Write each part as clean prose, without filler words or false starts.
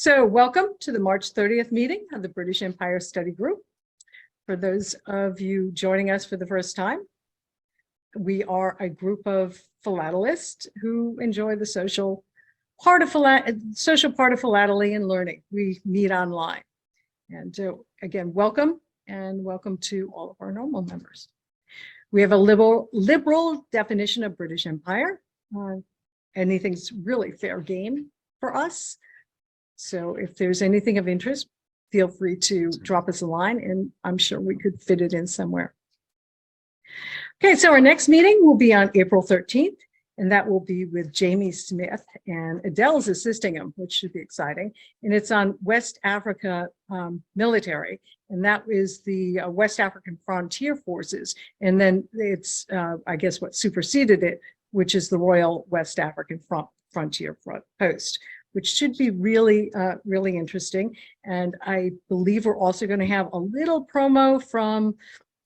So welcome to the March 30th meeting of the British Empire Study Group. For those of you joining us for the first time, we are a group of philatelists who enjoy the social part of philately and learning. We meet online. And again, welcome and welcome to all of our normal members. We have a liberal definition of British Empire. Anything's really fair game for us. So if there's anything of interest, feel free to drop us a line and I'm sure we could fit it in somewhere. Okay, so our next meeting will be on April 13th, and that will be with Jamie Smith, and Adele's assisting him, which should be exciting. And it's on West Africa military, and that is the West African Frontier Forces. And then it's, I guess, what superseded it, which is the Royal West African Frontier Post, which should be really, really interesting. And I believe we're also going to have a little promo from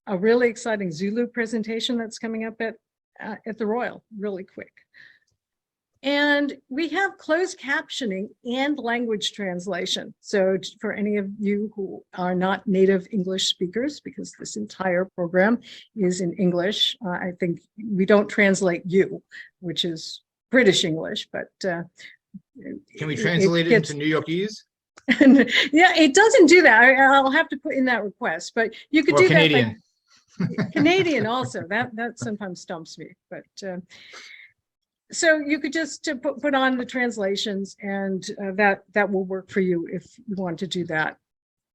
a really exciting Zulu presentation that's coming up at the Royal, really quick. And we have closed captioning and language translation. So for any of you who are not native English speakers, because this entire program is in English, I think we don't translate you, which is British English, but can we translate it into New Yorkese? Yeah, it doesn't do that. I'll have to put in that request, but you could do Canadian. That. Canadian also. That sometimes stumps me, but so you could just put on the translations, and that will work for you if you want to do that.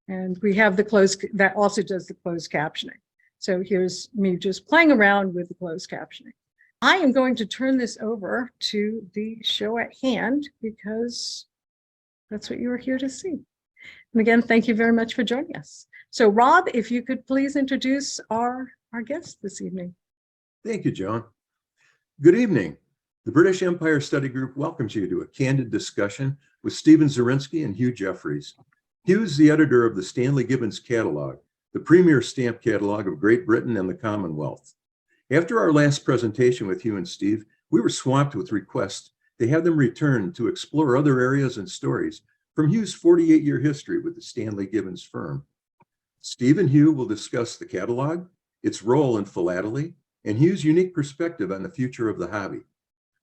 And we have the closed that also does the closed captioning. So here's me just playing around with the closed captioning. I am going to turn this over to the show at hand because that's what you are here to see. And again, thank you very much for joining us. So Rob, if you could please introduce our guest this evening. Thank you, Joan. Good evening. The British Empire Study Group welcomes you to a candid discussion with Stephen Zirinsky and Hugh Jefferies. Hugh is the editor of the Stanley Gibbons Catalog, the premier stamp catalog of Great Britain and the Commonwealth. After our last presentation with Hugh and Steve, we were swamped with requests to have them return to explore other areas and stories from Hugh's 48-year history with the Stanley Gibbons firm. Steve and Hugh will discuss the catalog, its role in philately, and Hugh's unique perspective on the future of the hobby.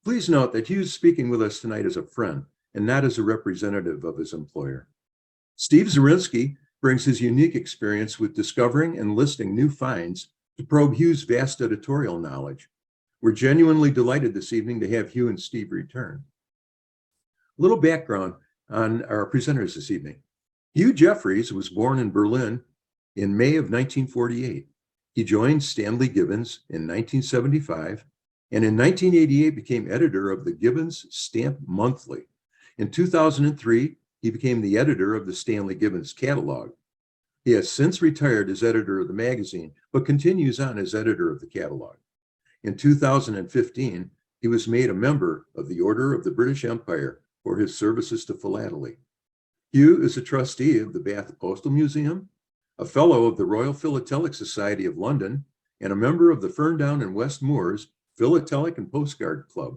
Please note that Hugh's speaking with us tonight as a friend and not as a representative of his employer. Steve Zirinsky brings his unique experience with discovering and listing new finds to probe Hugh's vast editorial knowledge. We're genuinely delighted this evening to have Hugh and Steve return. A little background on our presenters this evening. Hugh Jefferies was born in Berlin in May of 1948. He joined Stanley Gibbons in 1975, and in 1988 became editor of the Gibbons Stamp Monthly. In 2003, he became the editor of the Stanley Gibbons Catalog. He has since retired as editor of the magazine, but continues on as editor of the catalog. In 2015, he was made a member of the Order of the British Empire for his services to philately. Hugh is a trustee of the Bath Postal Museum, a fellow of the Royal Philatelic Society of London, and a member of the Ferndown and West Moors Philatelic and Postcard Club.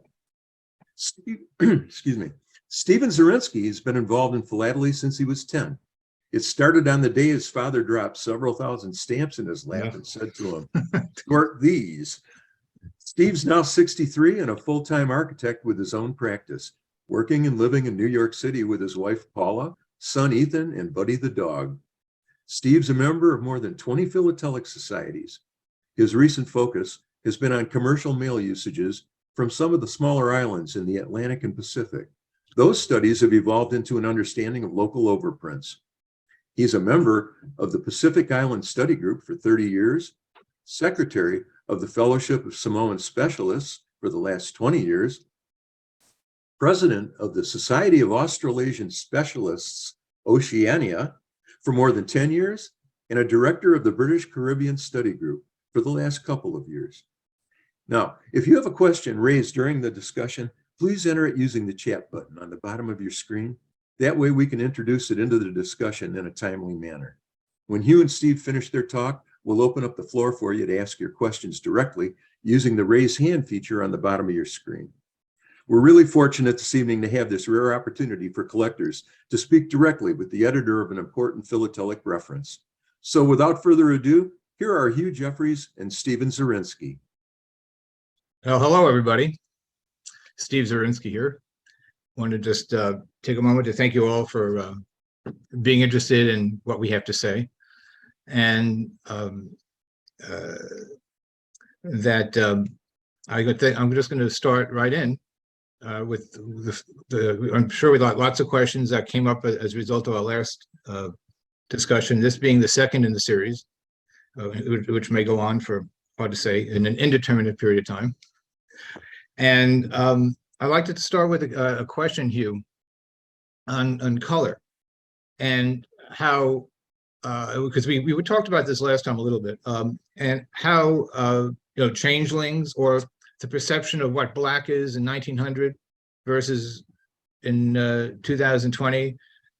Stephen Zirinsky has been involved in philately since he was 10. It started on the day his father dropped several thousand stamps in his lap and said to him, "Sort these." Steve's now 63 and a full-time architect with his own practice, working and living in New York City with his wife, Paula, son, Ethan, and Buddy the dog. Steve's a member of more than 20 philatelic societies. His recent focus has been on commercial mail usages from some of the smaller islands in the Atlantic and Pacific. Those studies have evolved into an understanding of local overprints. He's a member of the Pacific Island Study Group for 30 years, secretary of the Fellowship of Samoan Specialists for the last 20 years, president of the Society of Australasian Specialists, Oceania, for more than 10 years, and a director of the British Caribbean Study Group for the last couple of years. Now, if you have a question raised during the discussion, please enter it using the chat button on the bottom of your screen. That way we can introduce it into the discussion in a timely manner. When Hugh and Steve finish their talk, we'll open up the floor for you to ask your questions directly using the raise hand feature on the bottom of your screen. We're really fortunate this evening to have this rare opportunity for collectors to speak directly with the editor of an important philatelic reference. So without further ado, here are Hugh Jefferies and Stephen Zirinsky. Well, hello, everybody. Steve Zirinsky here. Want to just take a moment to thank you all for being interested in what we have to say. And I'm just going to start right in with I'm sure we got lots of questions that came up as a result of our last discussion, this being the second in the series, which may go on for, hard to say, in an indeterminate period of time. And I'd like to start with a question, Hugh, on color and how, because we talked about this last time a little bit, and how changelings or the perception of what black is in 1900 versus in 2020.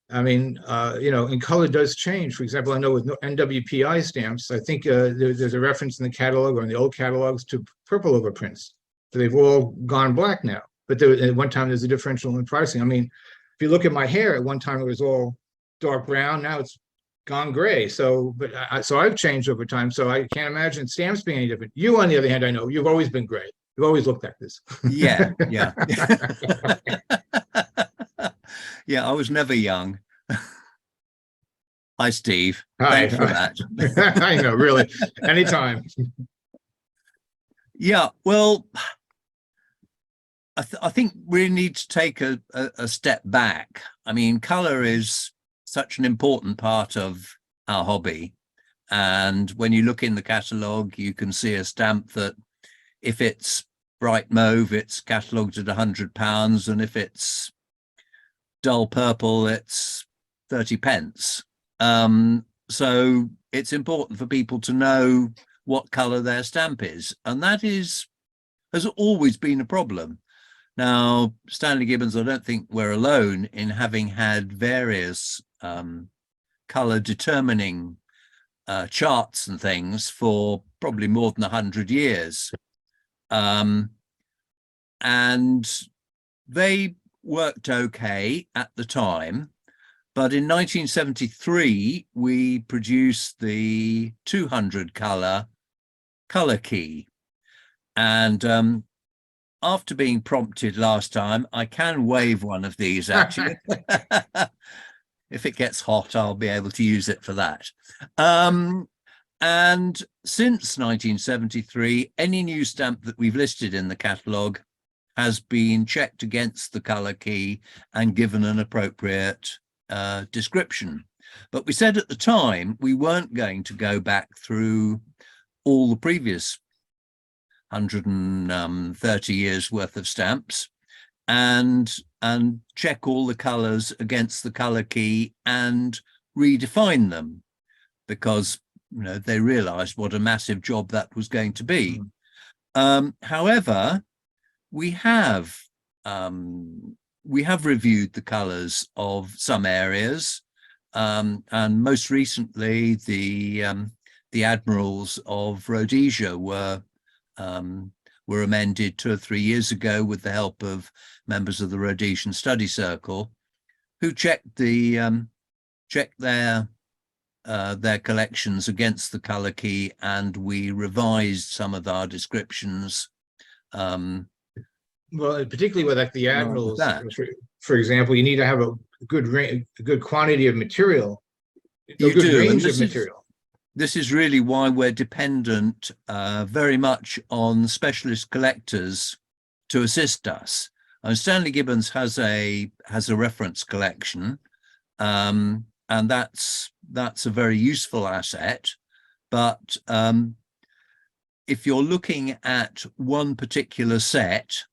I mean, and color does change. For example, I know with NWPI stamps, I think there's a reference in the catalog or in the old catalogs to purple overprints. So they've all gone black now. But at one time, there's a differential in pricing. I mean, if you look at my hair, at one time it was all dark brown. Now it's gone gray. So, so I've changed over time. So I can't imagine stamps being any different. You, on the other hand, I know you've always been gray. You've always looked like this. Yeah. Yeah, I was never young. Hi, Steve. Hi. Thanks for that. I know, really. Anytime. Yeah, well, I think we need to take a step back. I mean, color is such an important part of our hobby. And when you look in the catalogue, you can see a stamp that if it's bright mauve, it's catalogued at £100. And if it's dull purple, it's 30 pence. So it's important for people to know what color their stamp is. And that has always been a problem. Now, Stanley Gibbons, I don't think we're alone in having had various color determining charts and things for probably more than 100 years. And they worked okay at the time. But in 1973, we produced the 200 color key. And after being prompted last time, I can wave one of these at you. If it gets hot, I'll be able to use it for that. And since 1973, any new stamp that we've listed in the catalogue has been checked against the color key and given an appropriate description. But we said at the time we weren't going to go back through all the previous 130 years worth of stamps and check all the colors against the color key and redefine them, because they realized what a massive job that was going to be. However, we have reviewed the colors of some areas, and most recently the admirals of Rhodesia were amended 2 or 3 years ago with the help of members of the Rhodesian Study Circle, who checked their collections against the color key, and we revised some of our descriptions. Well, particularly with like the admirals, for example, you need to have a good quantity of material, a good range of material. This is really why we're dependent very much on specialist collectors to assist us. And Stanley Gibbons has a reference collection, and that's a very useful asset. But if you're looking at one particular set,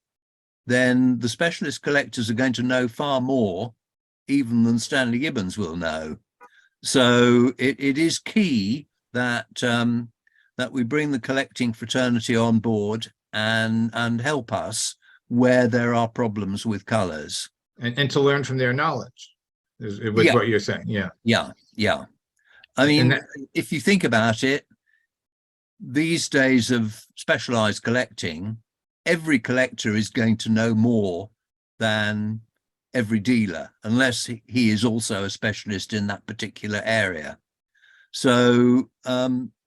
then the specialist collectors are going to know far more even than Stanley Gibbons will know. So it is key that that we bring the collecting fraternity on board and help us where there are problems with colors. And to learn from their knowledge, is what you're saying. Yeah. I mean, if you think about it, these days of specialized collecting, every collector is going to know more than every dealer, unless he is also a specialist in that particular area. So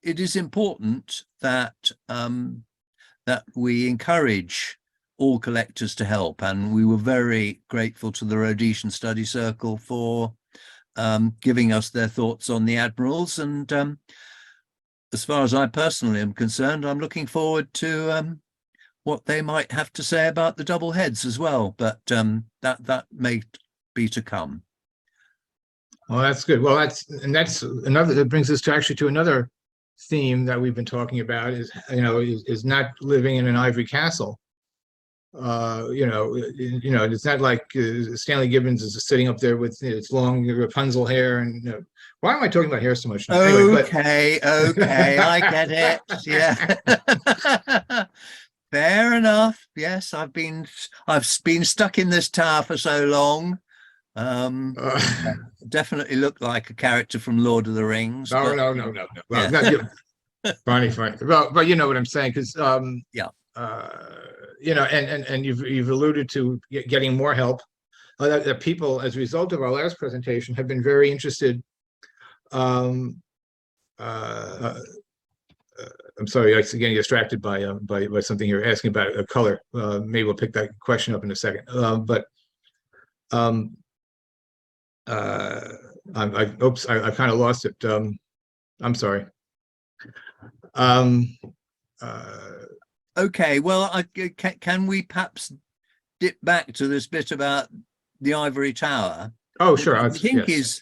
it is important that that we encourage all collectors to help, and we were very grateful to the Rhodesian Study Circle for giving us their thoughts on the admirals. And as far as I personally am concerned, I'm looking forward to what they might have to say about the double heads as well, but that may be to come. Well, that's good. Well, that's another, that brings us to actually to another theme that we've been talking about is, is not living in an ivory castle. It's not like Stanley Gibbons is sitting up there with its long Rapunzel hair. And why am I talking about hair so much now? Anyway, Okay, I get it. Yeah. Fair enough. Yes, I've been stuck in this tower for so long. Definitely looked like a character from Lord of the Rings. No. Well, Yeah. Funny. Well, but you know what I'm saying, because Yeah. And you've alluded to getting more help. That people, as a result of our last presentation, have been very interested. I'm sorry, I'm getting distracted by something you're asking about a color. Maybe we'll pick that question up in a second. I kind of lost it. I'm sorry. Okay, well, can we perhaps dip back to this bit about the Ivory Tower? Oh, sure. I think yes. is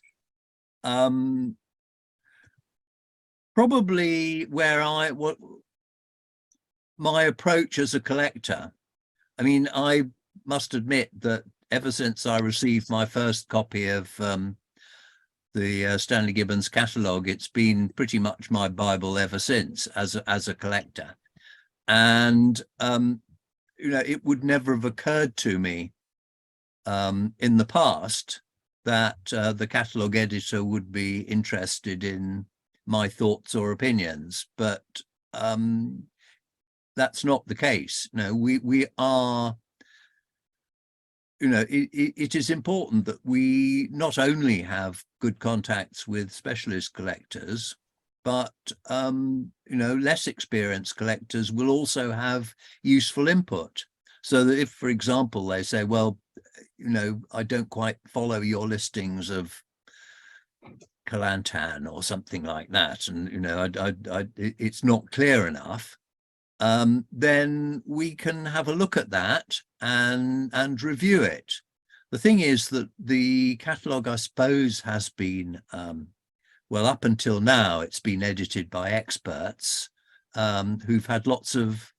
probably where what my approach as a collector. I mean, I must admit that ever since I received my first copy of the Stanley Gibbons catalogue, it's been pretty much my Bible ever since as a collector. And it would never have occurred to me in the past that the catalogue editor would be interested in my thoughts or opinions, but that's not the case. No, we are, it is important that we not only have good contacts with specialist collectors, but less experienced collectors will also have useful input. So that if, for example, they say, well, I don't quite follow your listings of Kelantan or something like that, and it's not clear enough, then we can have a look at that and review it. The thing is that the catalogue, I suppose, has been well, up until now, it's been edited by experts who've had lots of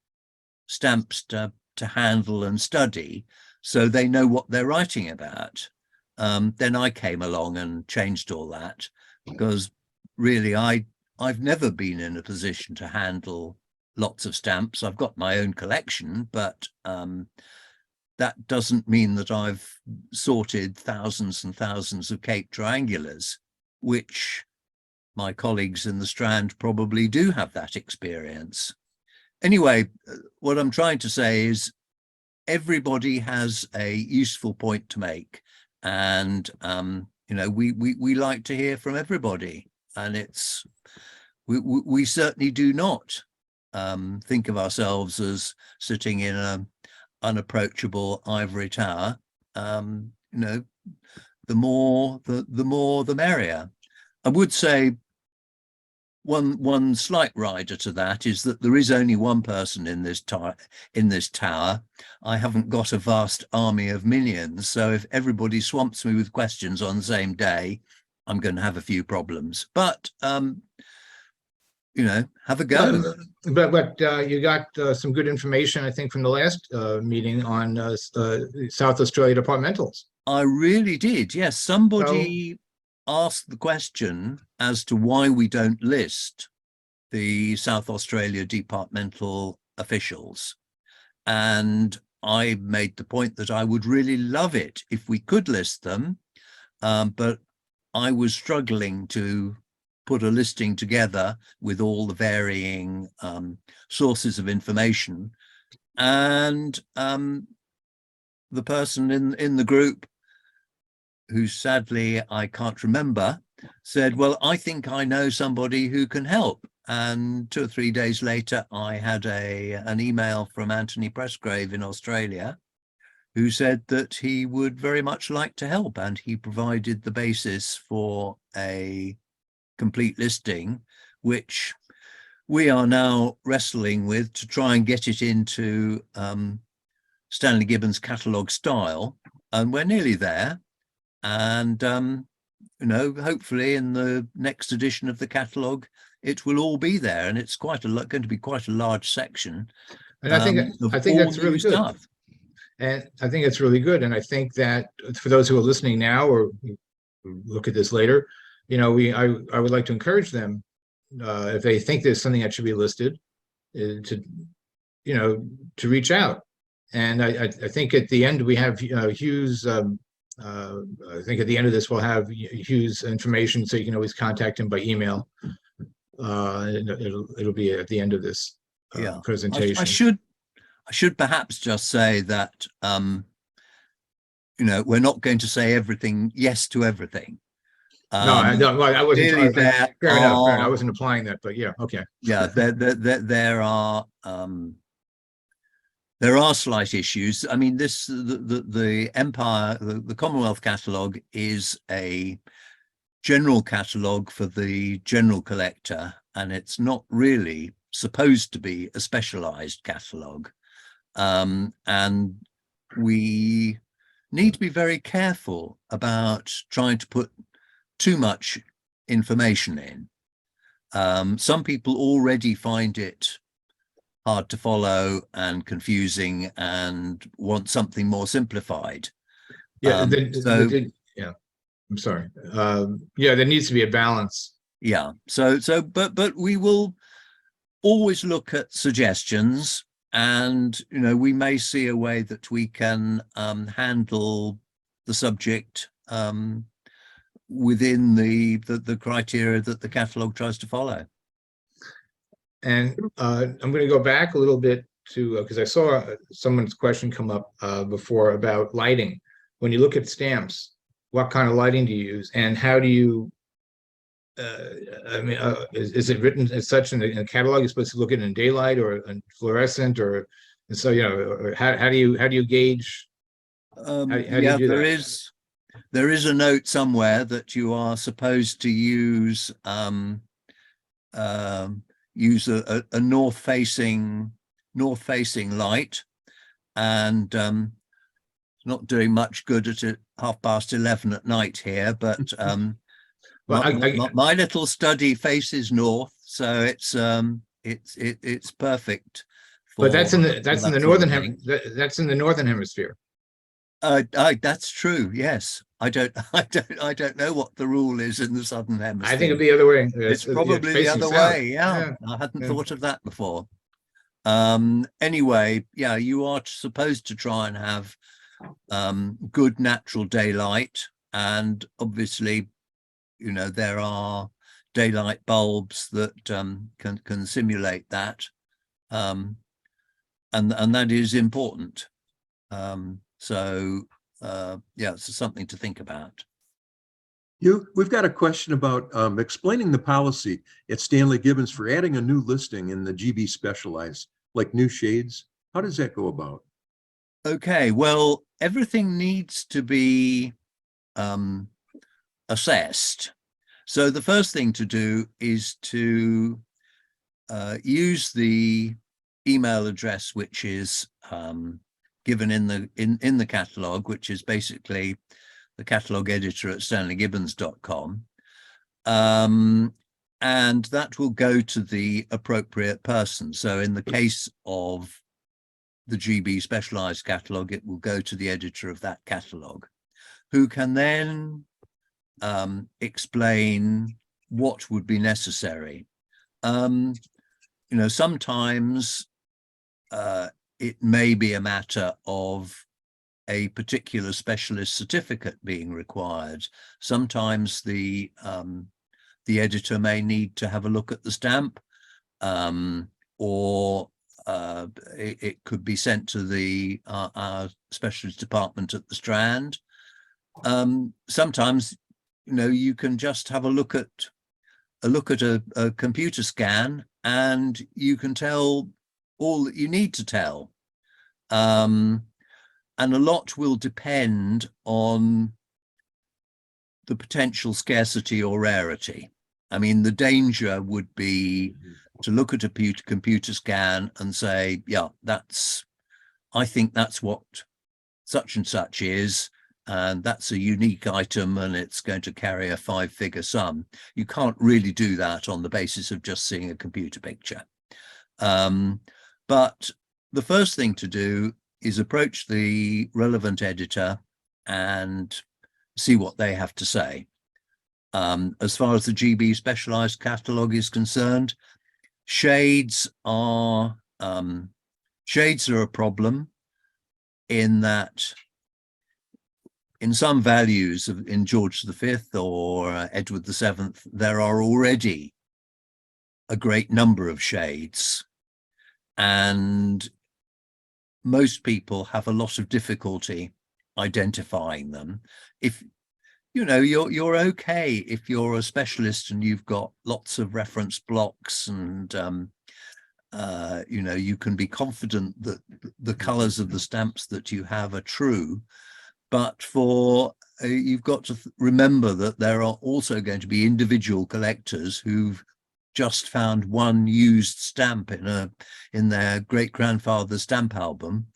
stamps to handle and study, so they know what they're writing about. Then I came along and changed all that, because really I've never been in a position to handle lots of stamps. I've got my own collection, but that doesn't mean that I've sorted thousands and thousands of Cape triangulars, which my colleagues in the Strand probably do have that experience. Anyway, what I'm trying to say is everybody has a useful point to make, and we like to hear from everybody, and we certainly do not think of ourselves as sitting in an unapproachable ivory tower. The more the merrier. I would say one slight rider to that is that there is only one person in this tower. I haven't got a vast army of minions, so if everybody swamps me with questions on the same day, I'm going to have a few problems. But have a go. But you got some good information, I think, from the last meeting on South Australia departmentals. I really did. Yes, somebody asked the question as to why we don't list the South Australia departmental officials. And I made the point that I would really love it if we could list them, but I was struggling to put a listing together with all the varying sources of information And the person in the group, who sadly I can't remember, said, well, I think I know somebody who can help. And 2 or 3 days later, I had an email from Anthony Pressgrave in Australia, who said that he would very much like to help, and he provided the basis for a complete listing, which we are now wrestling with to try and get it into Stanley Gibbons catalogue style, and we're nearly there. And hopefully in the next edition of the catalogue, it will all be there, and it's going to be quite a large section. And I think of I think all that's really new good. stuff. And I think it's really good. And I think that for those who are listening now or look at this later, I would like to encourage them, if they think there's something that should be listed, to reach out. And I think at the end we have Hugh's. I think at the end of this we'll have Hugh's information, so you can always contact him by email. It'll be at the end of this presentation. I should perhaps just say that we're not going to say everything yes to everything. I wasn't. Fair enough. I wasn't applying that, but yeah, okay. Yeah, there are slight issues. I mean, the Empire, the Commonwealth catalogue is a general catalogue for the general collector, and it's not really supposed to be a specialized catalogue. And we need to be very careful about trying to put too much information in. Some people already find it hard to follow and confusing and want something more simplified. Yeah, I'm sorry. There needs to be a balance. Yeah. But we will always look at suggestions, and we may see a way that we can handle the subject within the criteria that the catalogue tries to follow. And I'm going to go back a little bit to because I saw someone's question come up before about lighting. When you look at stamps, what kind of lighting do you use, and how do you? Is it written as such in the catalog? You're supposed to look at it in daylight or in fluorescent, or so or how do you gauge? How do you do that? There is a note somewhere that you are supposed to use a north-facing light, and not doing much good at 11:30 at night here, but my little study faces north, so it's perfect. But that's in the northern hemisphere. That's true. Yes, I don't know what the rule is in the southern hemisphere. I think it'd be the other way. It's probably the other way. Yeah, I hadn't thought of that before. Anyway, yeah, you are supposed to try and have good natural daylight, and obviously, there are daylight bulbs that can simulate that, and that is important. It's something to think about. We've got a question about explaining the policy at Stanley Gibbons for adding a new listing in the GB Specialized, like new shades. How does that go about? Okay, well, everything needs to be assessed. So the first thing to do is to use the email address which is given in the catalogue, which is basically the catalogue editor at stanleygibbons.com, and that will go to the appropriate person. So in the case of the GB Specialized catalogue, it will go to the editor of that catalogue, who can then explain what would be necessary. Sometimes it may be a matter of a particular specialist certificate being required. Sometimes the editor may need to have a look at the stamp, or it could be sent to the our specialist department at the Strand. Sometimes, you can just have a look at a computer scan, and you can tell all that you need to tell. And a lot will depend on the potential scarcity or rarity. I mean, the danger would be to look at a computer scan and say, yeah, I think that's what such and such is, and that's a unique item and it's going to carry a 5-figure sum. You can't really do that on the basis of just seeing a computer picture. But the first thing to do is approach the relevant editor and see what they have to say. As far as the GB specialized catalogue is concerned, shades are a problem, in that in some values in George V or Edward VII, there are already a great number of shades, and most people have a lot of difficulty identifying them. If you're okay if you're a specialist and you've got lots of reference blocks, and you can be confident that the colors of the stamps that you have are true. But you've got to remember that there are also going to be individual collectors who've just found one used stamp in their great-grandfather's stamp album,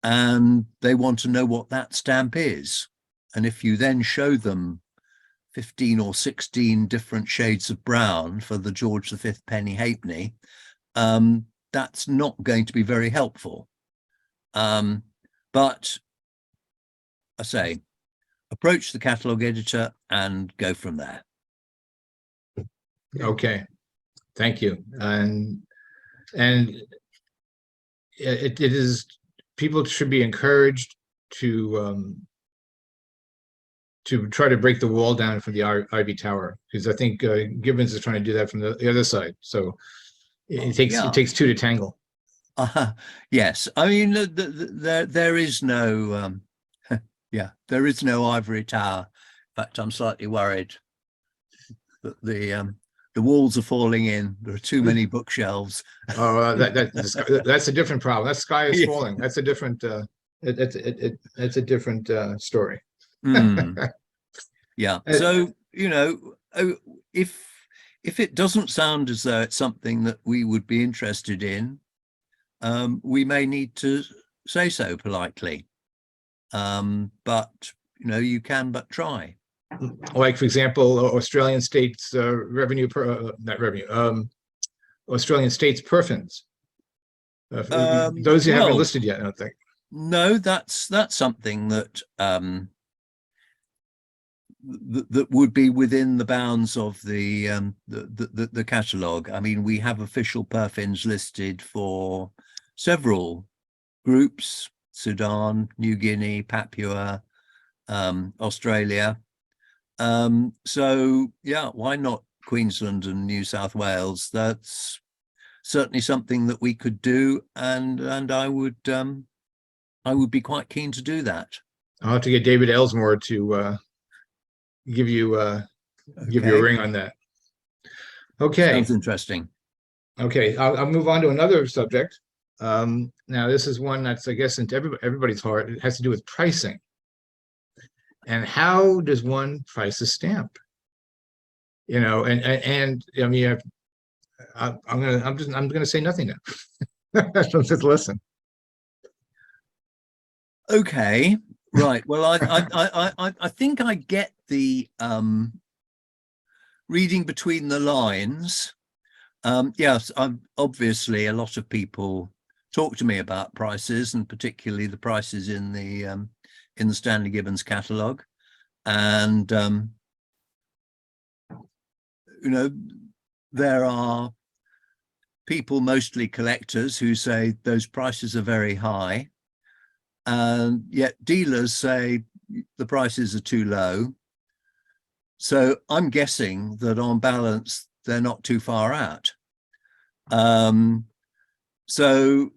and they want to know what that stamp is. And if you then show them 15 or 16 different shades of brown for the George V penny halfpenny, that's not going to be very helpful. But I say, approach the catalogue editor and go from there. Okay, thank you. And it is, people should be encouraged to try to break the wall down for the Ivy Tower, because I think Gibbons is trying to do that from the other side. So it takes two to tangle. Yes, I mean there is no there is no ivory tower. In fact, I'm slightly worried that the walls are falling in. There are too many bookshelves. Oh, that's a different problem. That sky is falling. That's a different. It's a different story. Yeah. So if it doesn't sound as though it's something that we would be interested in, we may need to say so politely. But you can but try. Like, for example, Australian states revenue per not revenue. Australian states perfins. Those you haven't listed yet, I don't think. No, that's something that that would be within the bounds of the catalogue. I mean, we have official perfins listed for several groups: Sudan, New Guinea, Papua, Australia. So yeah, why not Queensland and New South Wales? That's certainly something that we could do, and I would be quite keen to do that. I'll have to get David Ellsmore to give you a ring on that. Okay. Sounds interesting. Okay, I'll move on to another subject. Now, this is one that's, I guess, into everybody's heart. It has to do with pricing. And how does one price a stamp? And I mean, I'm gonna say nothing now. Just listen. Okay, right. Well, I think I get the reading between the lines. Yes, obviously a lot of people talk to me about prices, and particularly the prices in the Stanley Gibbons catalogue. And there are people, mostly collectors, who say those prices are very high, and yet dealers say the prices are too low. So I'm guessing that on balance they're not too far out. So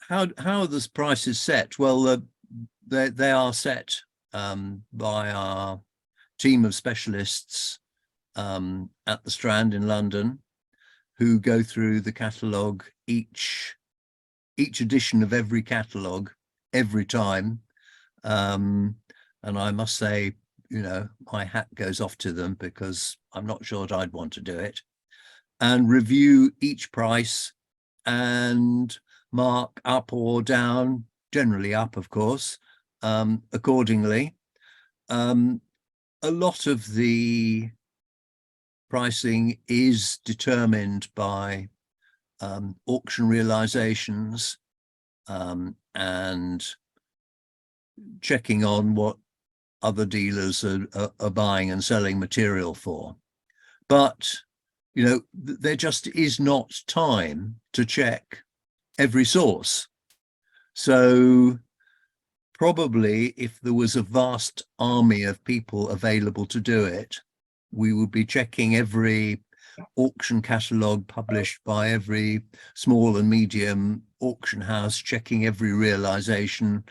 how are the prices set? Well, they are set by our team of specialists at the Strand in London, who go through the catalogue, each edition of every catalogue every time. And I must say, you know, my hat goes off to them, because I'm not sure that I'd want to do it, and review each price and mark up or down, generally up, of course, accordingly. A lot of the pricing is determined by auction realizations and checking on what other dealers are buying and selling material for. But, you know, there just is not time to check every source. So probably if there was a vast army of people available to do it, we would be checking every auction catalogue published by every small and medium auction house, checking every realization,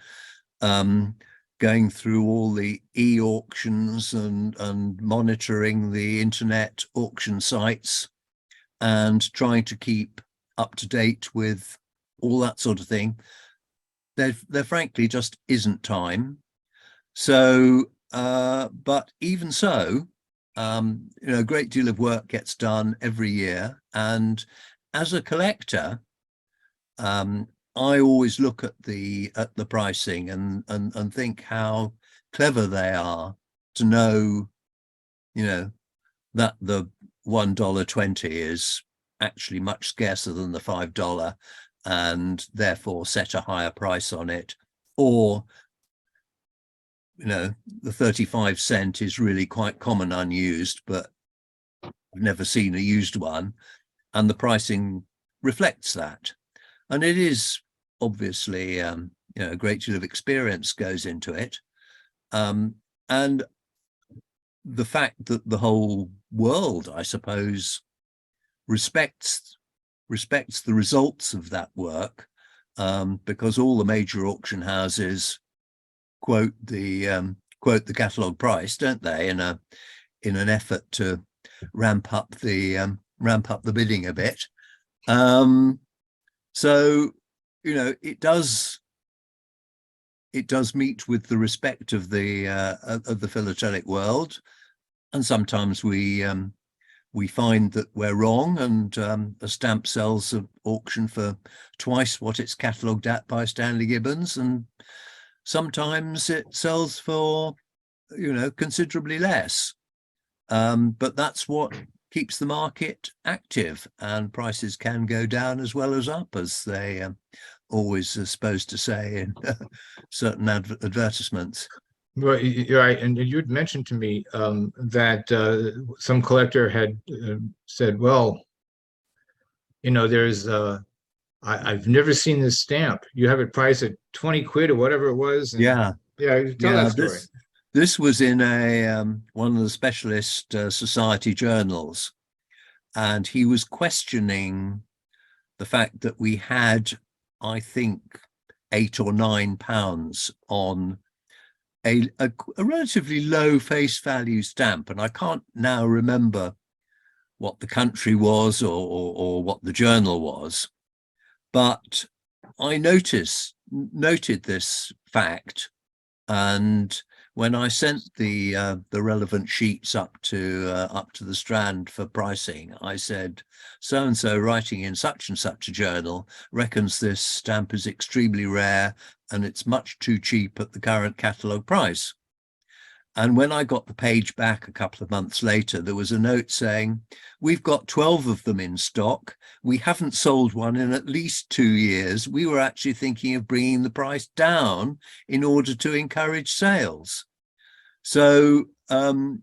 going through all the e-auctions and monitoring the internet auction sites and trying to keep up to date with all that sort of thing. There frankly just isn't time. So, but even so, you know, a great deal of work gets done every year. And as a collector, I always look at the pricing and think how clever they are to know, you know, that the $1.20 is actually much scarcer than the $5, and therefore set a higher price on it. Or, you know, the 35 cent is really quite common unused, but I've never seen a used one, and the pricing reflects that. And it is obviously, you know, a great deal of experience goes into it. And the fact that the whole world, I suppose, respects the results of that work, because all the major auction houses quote the catalogue price, don't they, in an effort to ramp up the bidding a bit. So, you know, it does meet with the respect of the philatelic world, and sometimes we find that we're wrong, and a stamp sells at auction for twice what it's catalogued at by Stanley Gibbons, and sometimes it sells for, you know, considerably less. But that's what keeps the market active, and prices can go down as well as up, as they always are supposed to say in certain advertisements. Well, you're right. And you'd mentioned to me that some collector had said, well, you know, there's I've never seen this stamp. You have it priced at 20 quid or whatever it was. And Yeah. Tell that story. This was in a one of the specialist society journals, and he was questioning the fact that we had, I think, £8 or £9 on a relatively low face value stamp, and I can't now remember what the country was or what the journal was, but I noted this fact, and when I sent the relevant sheets up to the Strand for pricing, I said, so and so, writing in such and such a journal, reckons this stamp is extremely rare and it's much too cheap at the current catalogue price. And when I got the page back a couple of months later, there was a note saying, we've got 12 of them in stock. We haven't sold one in at least 2 years. We were actually thinking of bringing the price down in order to encourage sales. So the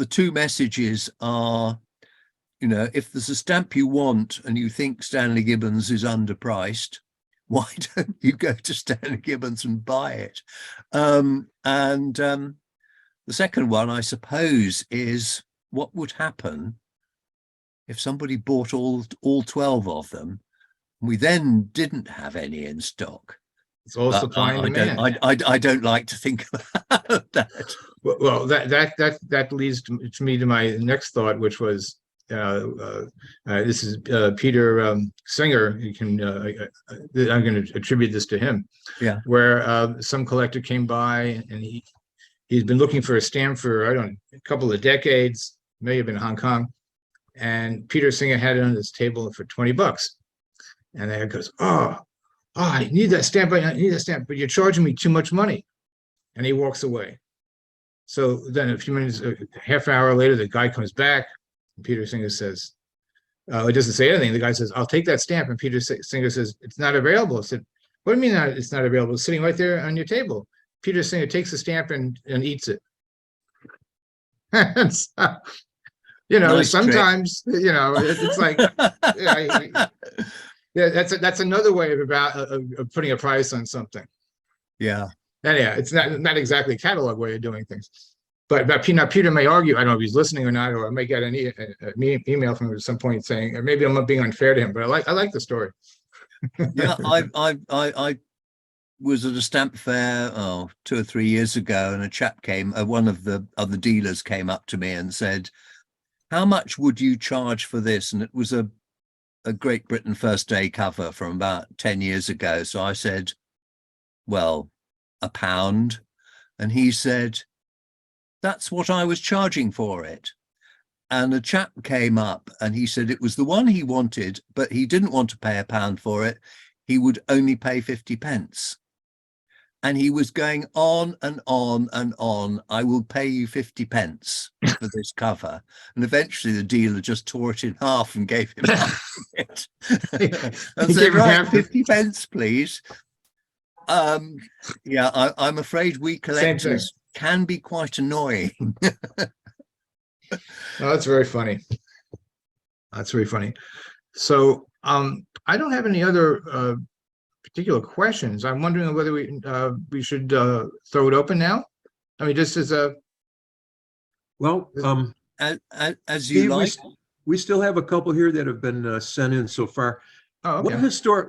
two messages are, you know, if there's a stamp you want and you think Stanley Gibbons is underpriced, why don't you go to Stanley Gibbons and buy it? The second one, I suppose, is what would happen if somebody bought all 12 of them We then didn't have any in stock. It's all But supply and demand. I don't like to think about that. Well, that leads to me to my next thought, which was this is Peter Singer. You can I'm going to attribute this to him. Yeah. Where some collector came by and he's been looking for a stamp for, I don't know, a couple of decades, may have been Hong Kong, and Peter Singer had it on his table for $20, and the guy goes, "Oh, I need that stamp. I need that stamp, but you're charging me too much money," and he walks away. So then a few minutes, half an hour later, the guy comes back. And Peter Singer says, it doesn't say anything. The guy says, "I'll take that stamp." And Peter Singer says, "It's not available." I said, "What do you mean it's not available? It's sitting right there on your table." Peter Singer takes the stamp and eats it. Nice sometimes, it's like, yeah, that's another way of putting a price on something. Yeah. And yeah, it's not exactly a catalog way of doing things. But Peter may argue, I don't know if he's listening or not, or I may get an email from him at some point saying, or maybe I'm not being unfair to him, but I like the story. Yeah, I was at a stamp fair 2 or 3 years ago, and a chap came, one of the other dealers came up to me and said, "How much would you charge for this?" And it was a Great Britain First Day cover from about 10 years ago. So I said, "Well, £1." And he said, "That's what I was charging for it." And a chap came up and he said it was the one he wanted, but he didn't want to pay £1 for it. He would only pay 50p. And he was going on and on and on. "I will pay you 50p for this cover." And eventually the dealer just tore it in half and gave him half of it. And said, "Right, 50p, please." Yeah, I'm afraid we collectors can be quite annoying. No, that's very funny. That's very funny. So I don't have any other particular questions. I'm wondering whether we should throw it open now. I mean, just as a Well, as Steve, you like. we still have a couple here that have been sent in so far. oh, okay.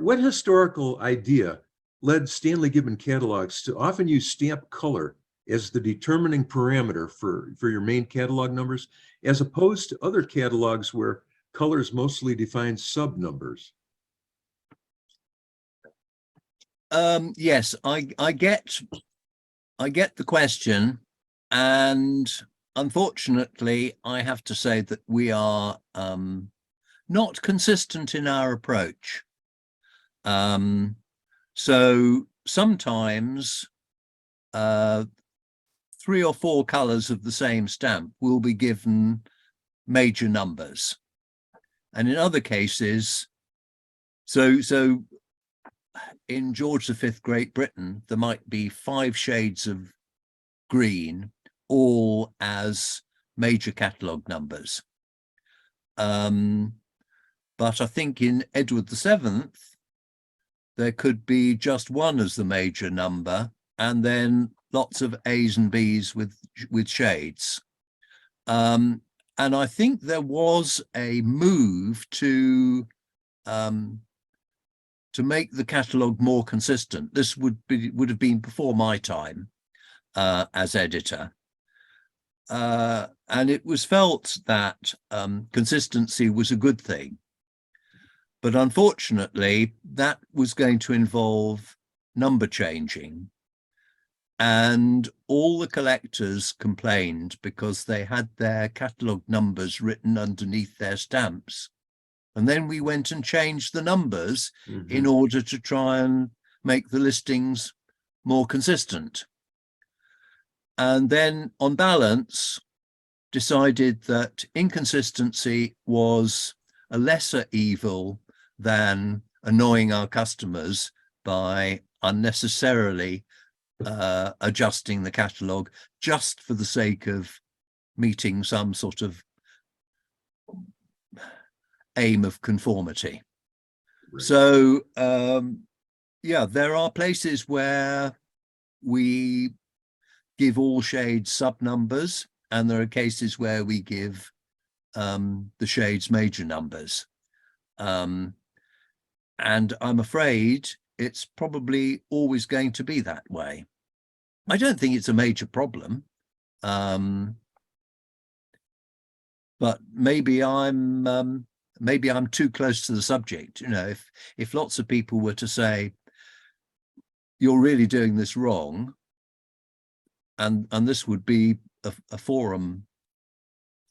What historical idea led Stanley Gibbon catalogs to often use stamp color as the determining parameter for your main catalog numbers, as opposed to other catalogs where colors mostly define sub numbers? Yes, I get the question, and unfortunately, I have to say that we are not consistent in our approach. So sometimes 3 or 4 colors of the same stamp will be given major numbers, and in other cases, so in George V Great Britain, there might be 5 shades of green, all as major catalogue numbers. But I think in Edward VII, there could be just 1 as the major number, and then lots of A's and B's with shades. And I think there was a move to make the catalogue more consistent. This would have been before my time as editor. And it was felt that consistency was a good thing. But unfortunately, that was going to involve number changing. And all the collectors complained because they had their catalogue numbers written underneath their stamps. And then we went and changed the numbers in order to try and make the listings more consistent. And then on balance, decided that inconsistency was a lesser evil than annoying our customers by unnecessarily adjusting the catalogue just for the sake of meeting some sort of aim of conformity. Right. So yeah, there are places where we give all shades sub numbers, and there are cases where we give the shades major numbers. And I'm afraid it's probably always going to be that way. I don't think it's a major problem. But maybe I'm too close to the subject. You know, if lots of people were to say, you're really doing this wrong, and this would be a forum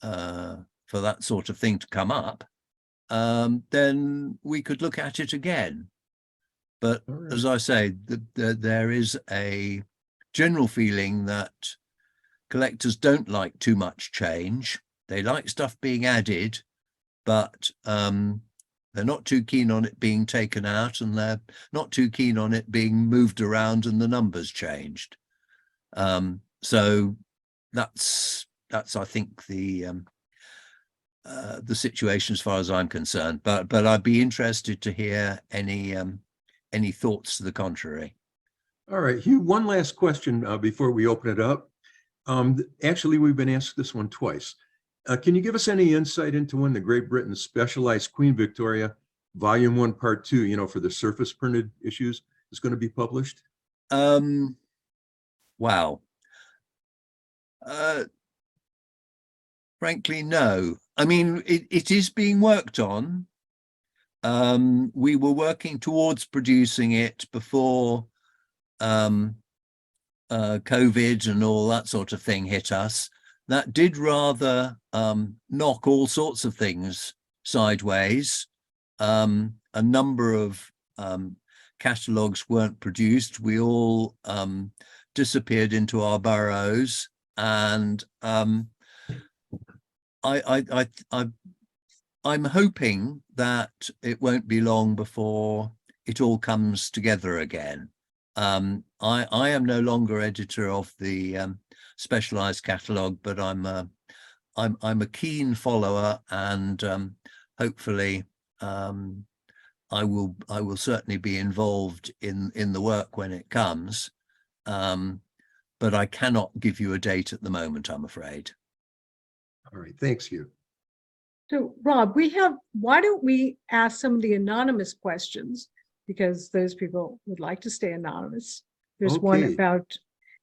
for that sort of thing to come up, then we could look at it again. But as I say, there is a general feeling that collectors don't like too much change. They like stuff being added, but they're not too keen on it being taken out, and they're not too keen on it being moved around and the numbers changed. So that's I think the situation as far as I'm concerned. But I'd be interested to hear any thoughts to the contrary. All right, Hugh, one last question before we open it up. Actually, we've been asked this one twice. Can you give us any insight into when the Great Britain Specialized Queen Victoria Volume 1, Part 2, you know, for the surface printed issues is going to be published? Wow. Frankly, no. I mean, it is being worked on. We were working towards producing it before COVID and all that sort of thing hit us. That did rather knock all sorts of things sideways. A number of catalogues weren't produced. We all disappeared into our burrows, and I'm hoping that it won't be long before it all comes together again. I am no longer editor of the specialized catalogue, but I'm a keen follower, and hopefully I will certainly be involved in the work when it comes. But I cannot give you a date at the moment, I'm afraid. All right, thanks, Hugh. So Rob, why don't we ask some of the anonymous questions, because those people would like to stay anonymous. There's one Okay. about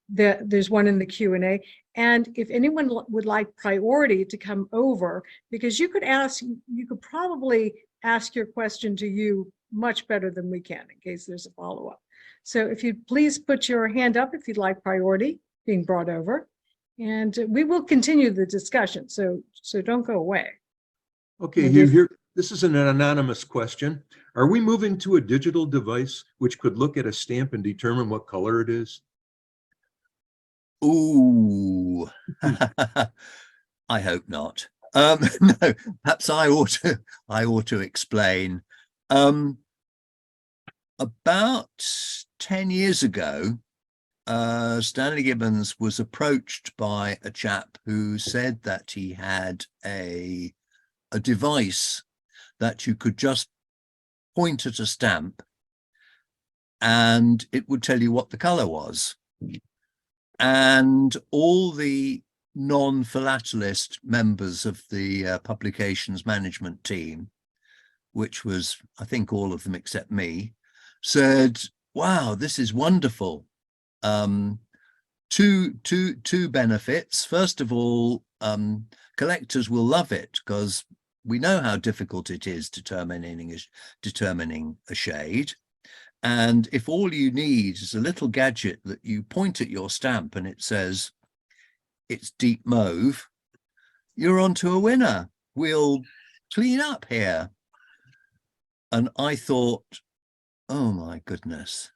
there's one in the Q&A. And if anyone would like priority to come over, because you could probably ask your question to you much better than we can in case there's a follow-up. So if you'd please put your hand up if you'd like priority being brought over, and we will continue the discussion. So don't go away. Okay, And Hugh, if- here, this is an anonymous question. Are we moving to a digital device which could look at a stamp and determine what color it is? Ooh, I hope not. No, perhaps I ought to explain. About 10 years ago, Stanley Gibbons was approached by a chap who said that he had a device that you could just point at a stamp and it would tell you what the color was. And all the non-philatelist members of the publications management team, which was, I think, all of them except me, said, wow, this is wonderful. Two benefits. First of all, collectors will love it because we know how difficult it is determining a shade. And if all you need is a little gadget that you point at your stamp and it says it's deep mauve, you're onto a winner. We'll clean up here. And I thought, oh my goodness,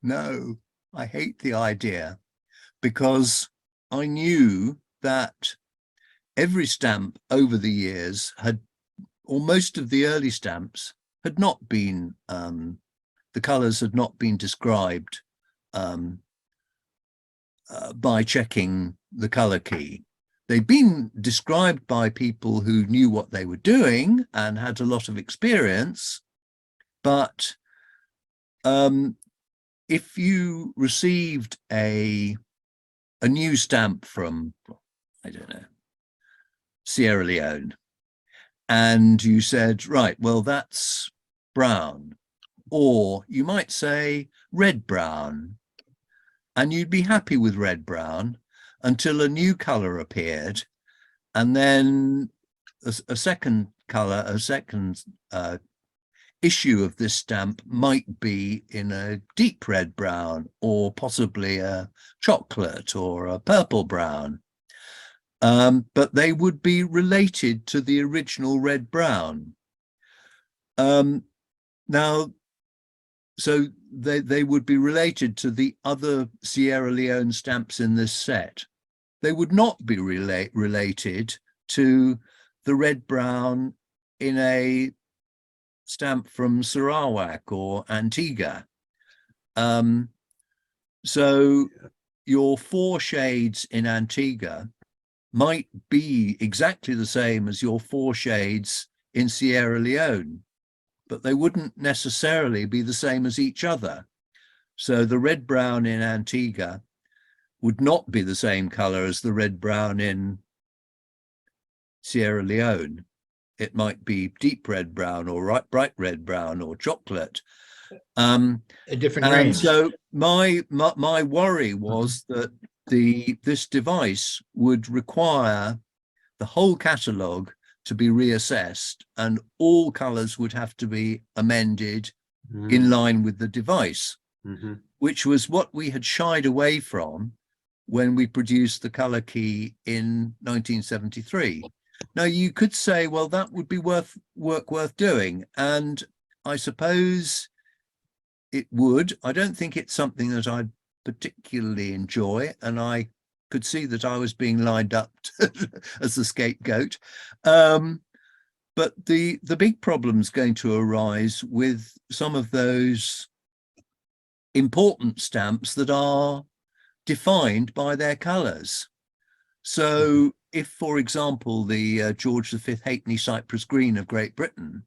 no, I hate the idea, because I knew that every stamp over the years or most of the early stamps had not been, the colors had not been described by checking the color key. They'd been described by people who knew what they were doing and had a lot of experience, but if you received a new stamp from, I don't know, Sierra Leone, and you said, right, well, that's brown, or you might say red brown, and you'd be happy with red brown until a new color appeared, and then a second color, a second issue of this stamp might be in a deep red brown, or possibly a chocolate or a purple brown. But they would be related to the original red brown. Now, so they would be related to the other Sierra Leone stamps in this set. They would not be related to the red brown in a stamp from Sarawak or Antigua. So your 4 shades in Antigua might be exactly the same as your 4 shades in Sierra Leone, but they wouldn't necessarily be the same as each other. So the red brown in Antigua would not be the same color as the red brown in Sierra Leone. It might be deep red brown or bright red brown or chocolate. A different And range. so my worry was that this device would require the whole catalogue to be reassessed, and all colors would have to be amended in line with the device, which was what we had shied away from when we produced the color key in 1973. Now, you could say, well, that would be work worth doing, and I suppose it would. I don't think it's something that I particularly enjoy, and I could see that I was being lined up as the scapegoat. But the big problem's going to arise with some of those important stamps that are defined by their colors. So if, for example, the George V Halfpenny Cypress Green of Great Britain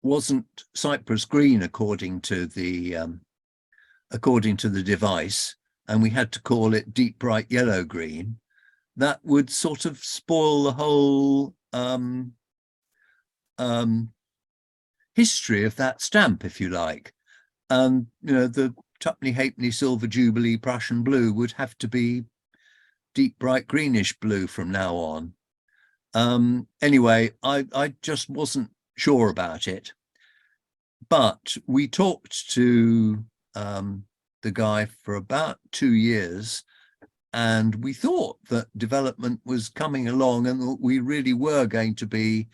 wasn't Cypress Green according to the device, and we had to call it deep bright yellow green, that would sort of spoil the whole history of that stamp, if you like. And the Tuppenny Halfpenny Silver Jubilee Prussian blue would have to be deep bright greenish blue from now on. Anyway, I just wasn't sure about it, but we talked to the guy for about 2 years, and we thought that development was coming along and that we really were going to be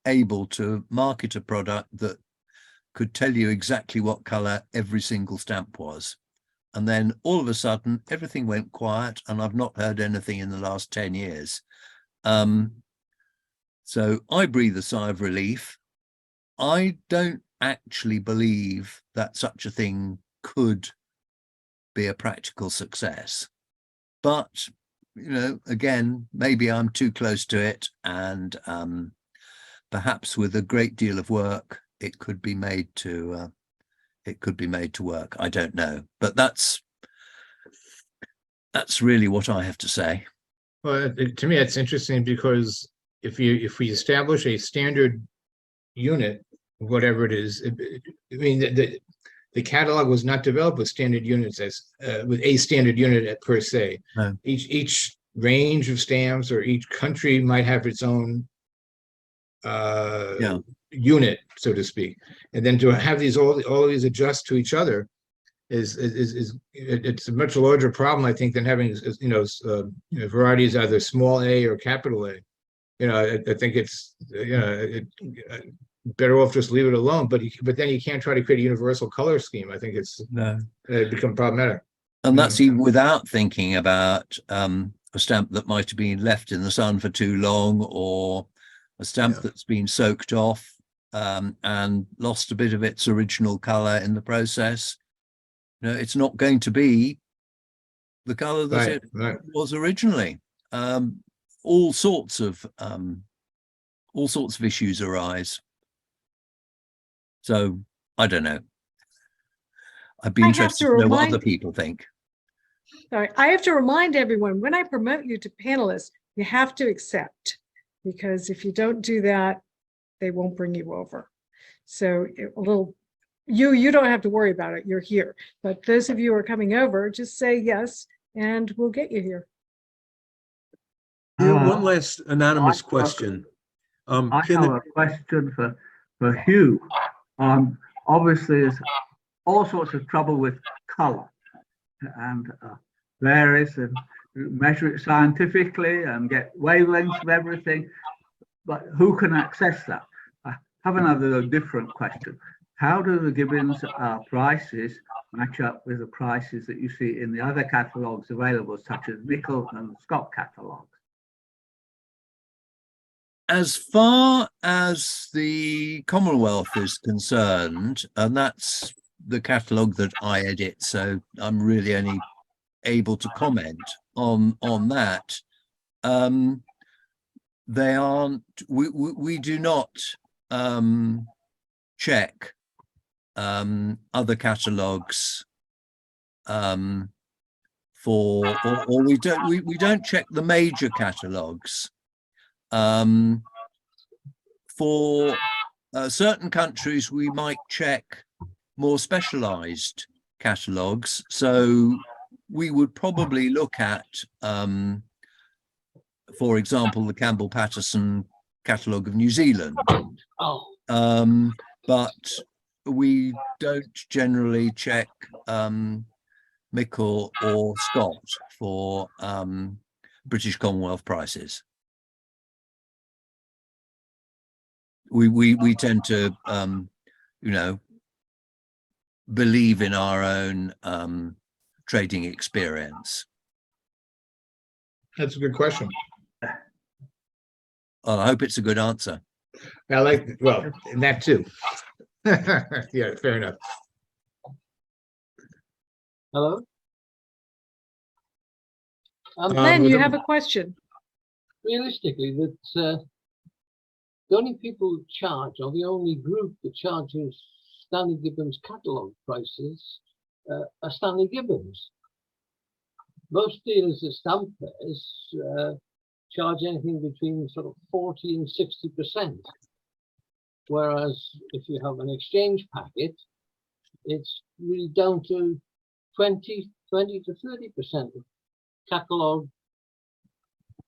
able to market a product that could tell you exactly what color every single stamp was. And then all of a sudden everything went quiet, and I've not heard anything in the last 10 years. So I breathe a sigh of relief. I don't actually believe that such a thing could be a practical success, but again, maybe I'm too close to it, and perhaps with a great deal of work it could be made to work. I don't know, but that's really what I have to say. Well, to me, it's interesting because if we establish a standard unit, whatever it is, I mean, the catalog was not developed with standard units as with a standard unit per se. No. Each range of stamps, or each country might have its own unit, so to speak, and then to have all these adjust to each other is it's a much larger problem, I think, than having varieties either small a or capital A. I think it's better off just leave it alone. But then you can't try to create a universal color scheme. I think it's become problematic. And that's even without thinking about a stamp that might have been left in the sun for too long, or a stamp that's been soaked off and lost a bit of its original color in the process. It's not going to be the color that it was originally. All sorts of issues arise. So I don't know. I'd be interested to know what other people think. Sorry, I have to remind everyone, when I promote you to panelists, you have to accept. because if you don't do that, they won't bring you over. So you don't have to worry about it. You're here. But those of you who are coming over, just say yes, and we'll get you here. Hugh, one last anonymous question. I Can have a question for Hugh. Obviously, there's all sorts of trouble with color and varies and measure it scientifically and get wavelengths of everything. But who can access that? I have another different question. How do the Gibbons prices match up with the prices that you see in the other catalogues available, such as Nickel and Scott catalogues? As far as the Commonwealth is concerned, and that's the catalogue that I edit, so I'm really only able to comment on that. They aren't. We do not check other catalogues for, or we don't check the major catalogues. For certain countries, we might check more specialized catalogues. So we would probably look at, for example, the Campbell Patterson catalogue of New Zealand. But we don't generally check Mickle or Scott for British Commonwealth prices. We tend to believe in our own trading experience. That's a good question. Well, I hope it's a good answer. Well, and that too. Yeah, fair enough. Hello? Len, you have a question. Realistically, that the only people who charge, or the only group that charges Stanley Gibbons catalogue prices are Stanley Gibbons. Most dealers at stamp fairs charge anything between sort of 40 and 60%. Whereas if you have an exchange packet, it's really down to 20 to 30% of catalogue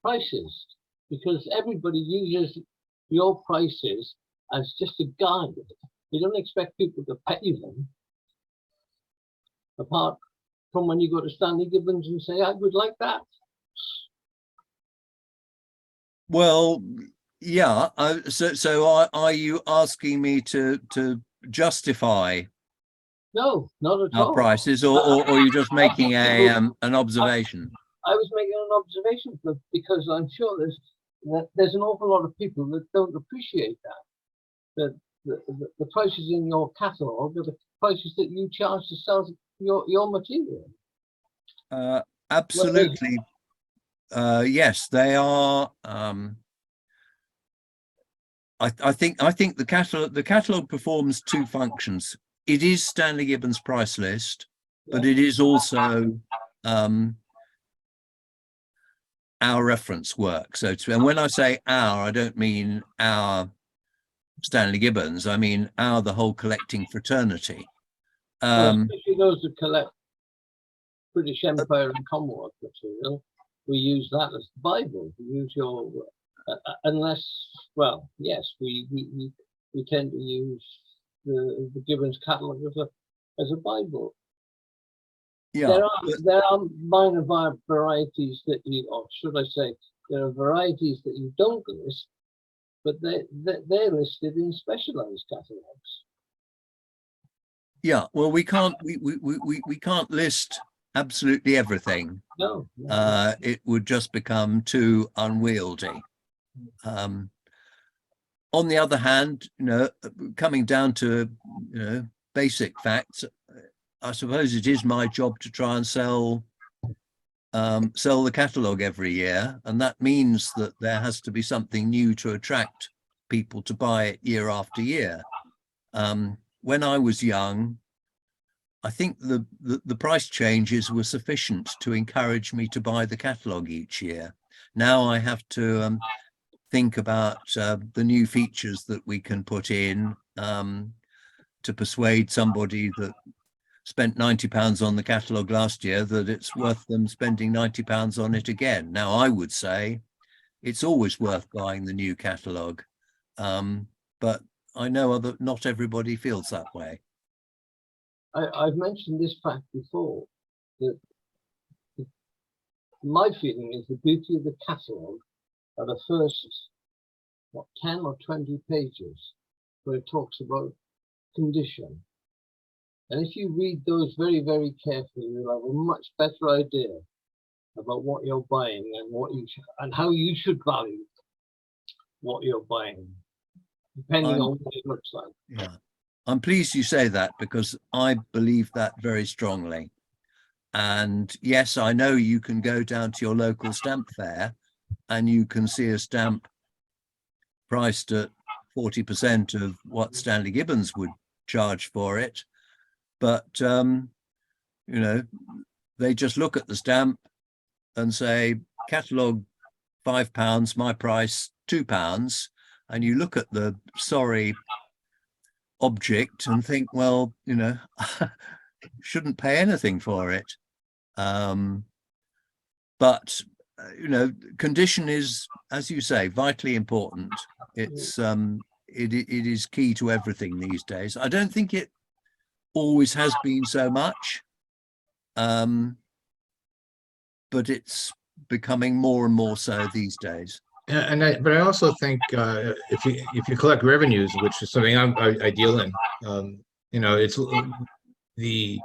prices, because everybody uses your prices as just a guide. You don't expect people to pay them, apart from when you go to Stanley Gibbons and say, I would like that. Well, yeah. So are you asking me to justify No, not at our all. prices, or are you just making an observation? I was making an observation because I'm sure there's an awful lot of people that don't appreciate that the prices in your catalogue are the prices that you charge to sell your material. Absolutely. Yes, they are. I think the catalogue performs two functions. It is Stanley Gibbons' price list, but it is also our reference work. So and when I say our, I don't mean our Stanley Gibbons. I mean the whole collecting fraternity. Especially those that collect British Empire and Commonwealth material, we use that as the Bible. We use your unless, well, yes, we tend to use the Gibbons catalogue as a Bible. Yeah, there are minor varieties that you, or should I say, there are varieties that you don't list, but they're listed in specialized catalogues. Yeah, well, we can't list absolutely everything. No. It would just become too unwieldy. On the other hand, coming down to basic facts, I suppose it is my job to try and sell the catalogue every year, and that means that there has to be something new to attract people to buy it year after year. When I was young, I think the price changes were sufficient to encourage me to buy the catalogue each year. Now I have to think about the new features that we can put in to persuade somebody that spent £90 on the catalogue last year that it's worth them spending £90 on it again. Now, I would say it's always worth buying the new catalogue, but I know not everybody feels that way. I've mentioned this fact before, that my feeling is the beauty of the catalogue are the first, 10 or 20 pages where it talks about condition. And if you read those very, very carefully, you'll have a much better idea about what you're buying and how you should value what you're buying, depending on what it looks like. Yeah, I'm pleased you say that, because I believe that very strongly. And yes, I know you can go down to your local stamp fair and you can see a stamp priced at 40% of what Stanley Gibbons would charge for it. But, you know, they just look at the stamp and say, catalogue £5, my price £2. And you look at the sorry object and think, well, you know, shouldn't pay anything for it. But you know, condition is, as you say, vitally important. It's it is key to everything these days. I don't think it always has been so much, but it's becoming more and more so these days. But I also think if you collect revenues, which is something I deal in, you know, it's the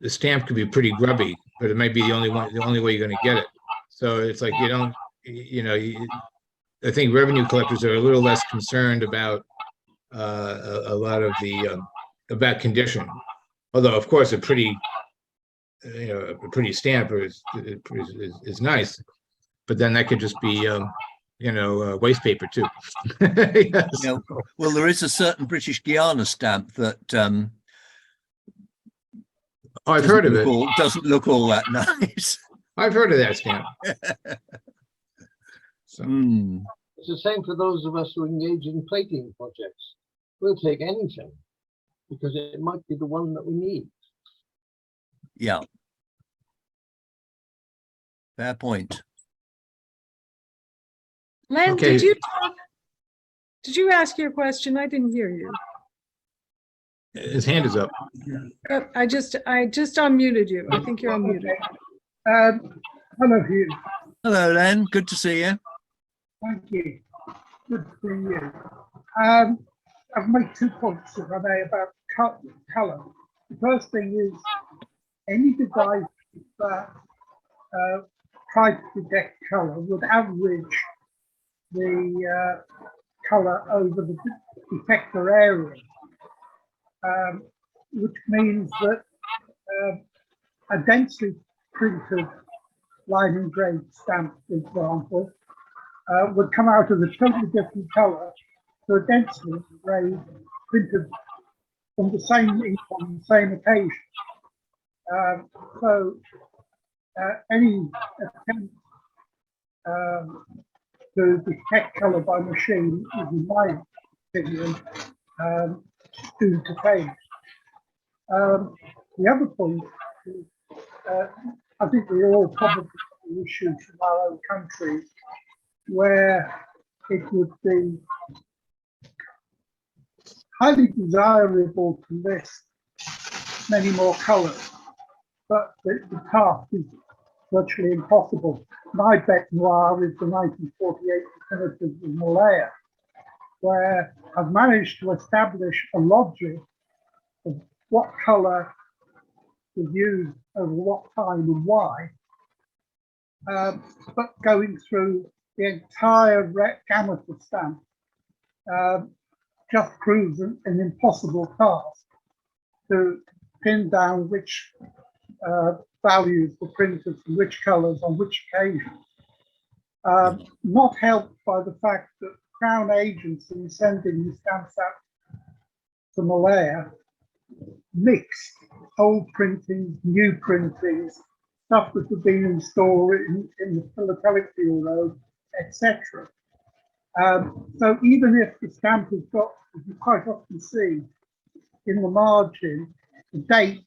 stamp could be pretty grubby, but it might be the only way you're going to get it. So it's like you don't, you know, I think revenue collectors are a little less concerned about a lot of the about condition. Although, of course, a pretty stamp is nice, but then that could just be waste paper too. Yes. You know, well, there is a certain British Guiana stamp that I've heard of it. Doesn't look all that nice. I've heard of that stamp. So. It's the same for those of us who engage in plating projects. We'll take anything because it might be the one that we need. Yeah. Fair point. Len, Okay. did you ask your question? I didn't hear you. His hand is up. Yep, I just unmuted you. I think you're unmuted. Hello, Hugh. Hello, Len. Good to see you. Thank you. Good to see you. I've made 2 points, if I may, about colour. The first thing is any device that tries to detect colour would average the colour over the detector area, which means that a densely printed line engraved stamp, for example, would come out as a totally different colour to a densely engraved printed from the same ink on the same occasion. So any attempt to detect colour by machine is, in my opinion, doomed to fail. The other point is, I think we all probably have issues from our own country where it would be highly desirable to list many more colours, but the task is virtually impossible. My bête noire is the 1948 definitives of Malaya, where I've managed to establish a logic of what colour was used over what time and why, but going through the entire gamut of stamps just proves an impossible task to pin down which values were printed from which colours on which occasions. Not helped by the fact that Crown agencies sending the stamps out to Malaya mixed old printings, new printings, stuff that had been in store in the philatelic bureau etc. So even if the stamp has got, as you quite often see in the margin, the date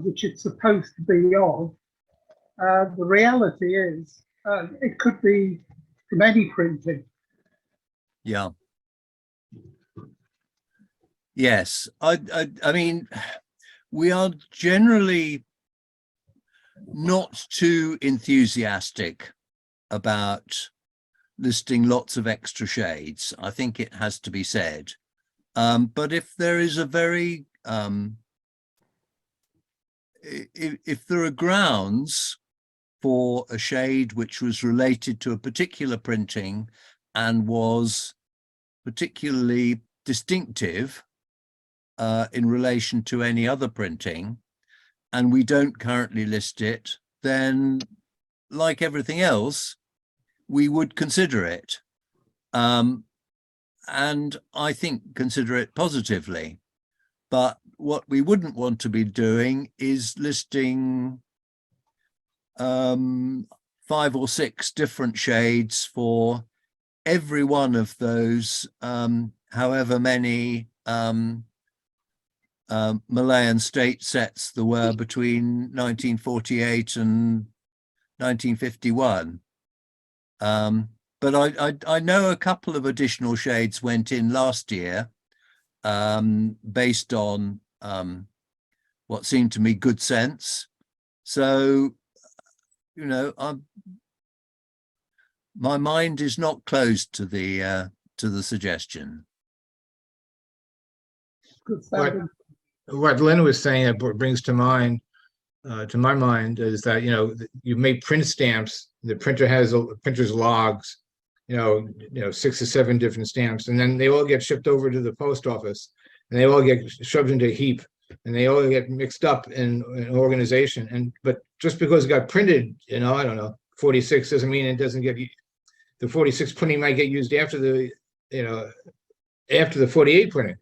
which it's supposed to be on, the reality is it could be from any printing. Yeah. Yes, I mean, we are generally not too enthusiastic about listing lots of extra shades. I think it has to be said. But if there is a very, if there are grounds for a shade which was related to a particular printing and was particularly distinctive in relation to any other printing, and we don't currently list it, then like everything else, we would consider it. And I think consider it positively. But what we wouldn't want to be doing is listing 5 or 6 different shades for every one of those, however many Malayan state sets there were between 1948 and 1951. But I know a couple of additional shades went in last year, based on what seemed to me good sense. So, you know, my mind is not closed to the suggestion. Good What, standard. what Lynn was saying that brings to mind, to my mind, is that, you know, you make print stamps, the printer has printer's logs, you know, 6 or 7 different stamps, and then they all get shipped over to the post office, and they all get shoved into a heap, and they all get mixed up in an organization. But just because it got printed, you know, I don't know, 46 doesn't mean it doesn't get, the 46 printing might get used after the, you know, after the 48 printing,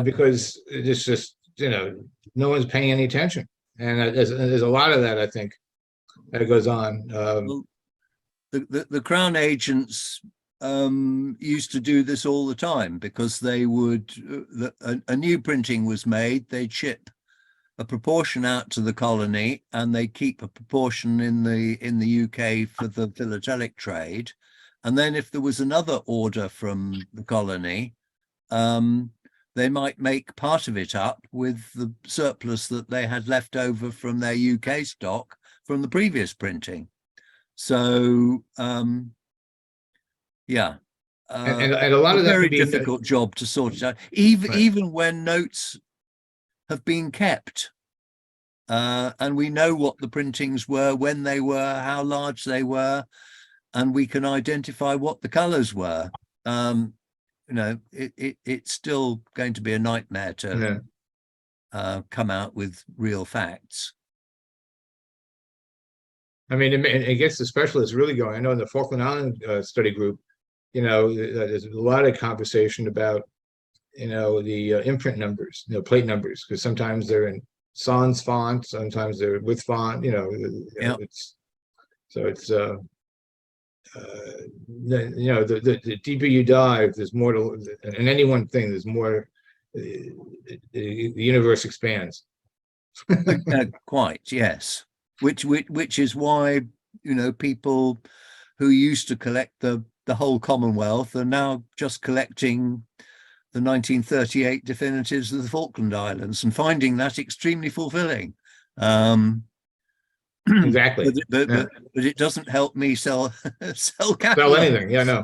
because it's just, you know, no one's paying any attention. And there's a lot of that, I think, that goes on. Well, the Crown agents used to do this all the time, because they would, a new printing was made, they'd ship a proportion out to the colony, and they keep a proportion in the UK for the philatelic trade. And then if there was another order from the colony, they might make part of it up with the surplus that they had left over from their UK stock from the previous printing. So, yeah. And a lot of that very can be difficult job to sort it out, even when notes have been kept, and we know what the printings were, when they were, how large they were, and we can identify what the colors were. You know, it's still going to be a nightmare to come out with real facts. I mean, it gets the specialists really going. I know in the Falkland Island study group, you know, there's a lot of conversation about, you know, the imprint numbers, you know, plate numbers, because sometimes they're in sans font, sometimes they're with font, you know, it's, so it's, you know, the deeper you dive, there's more to, in any one thing, there's more, the universe expands. Quite, yes. Which is why, you know, people who used to collect the whole Commonwealth are now just collecting the 1938 definitives of the Falkland Islands and finding that extremely fulfilling. Exactly. But it doesn't help me sell Sell catalogs. anything, yeah, no.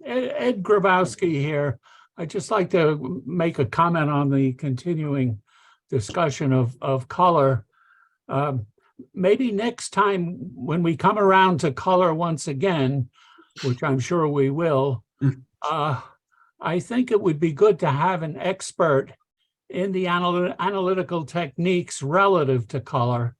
Ed Grabowski here. I'd just like to make a comment on the continuing discussion of color. Maybe next time when we come around to color once again, which I'm sure we will, I think it would be good to have an expert in the analytical techniques relative to color.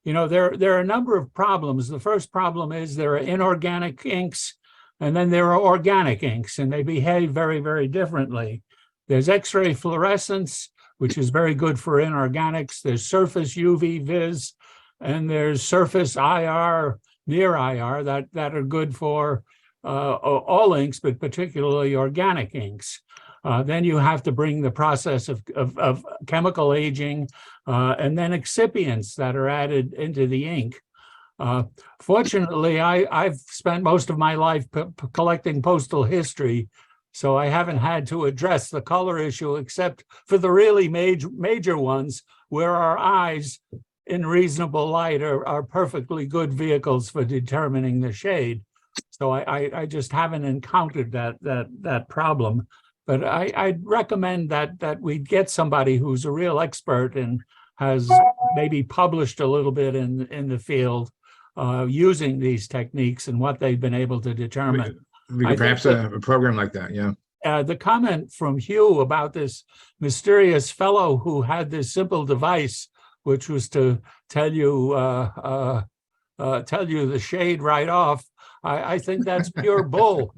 You know, there are a number of problems. The first problem is there are inorganic inks, and then there are organic inks, and they behave very, very differently. There's X-ray fluorescence, which is very good for inorganics. There's surface UV vis, and there's surface IR near IR that are good for all inks, but particularly organic inks. Then you have to bring the process of chemical aging and then excipients that are added into the ink. Fortunately, I've spent most of my life collecting postal history, so I haven't had to address the color issue except for the really major ones where our eyes in reasonable light are perfectly good vehicles for determining the shade. So I just haven't encountered that problem. But I'd recommend that we get somebody who's a real expert and has maybe published a little bit in the field using these techniques and what they've been able to determine. We I could think perhaps a program like that, yeah. The comment from Hugh about this mysterious fellow who had this simple device, which was to tell you the shade right off, I think that's pure bull.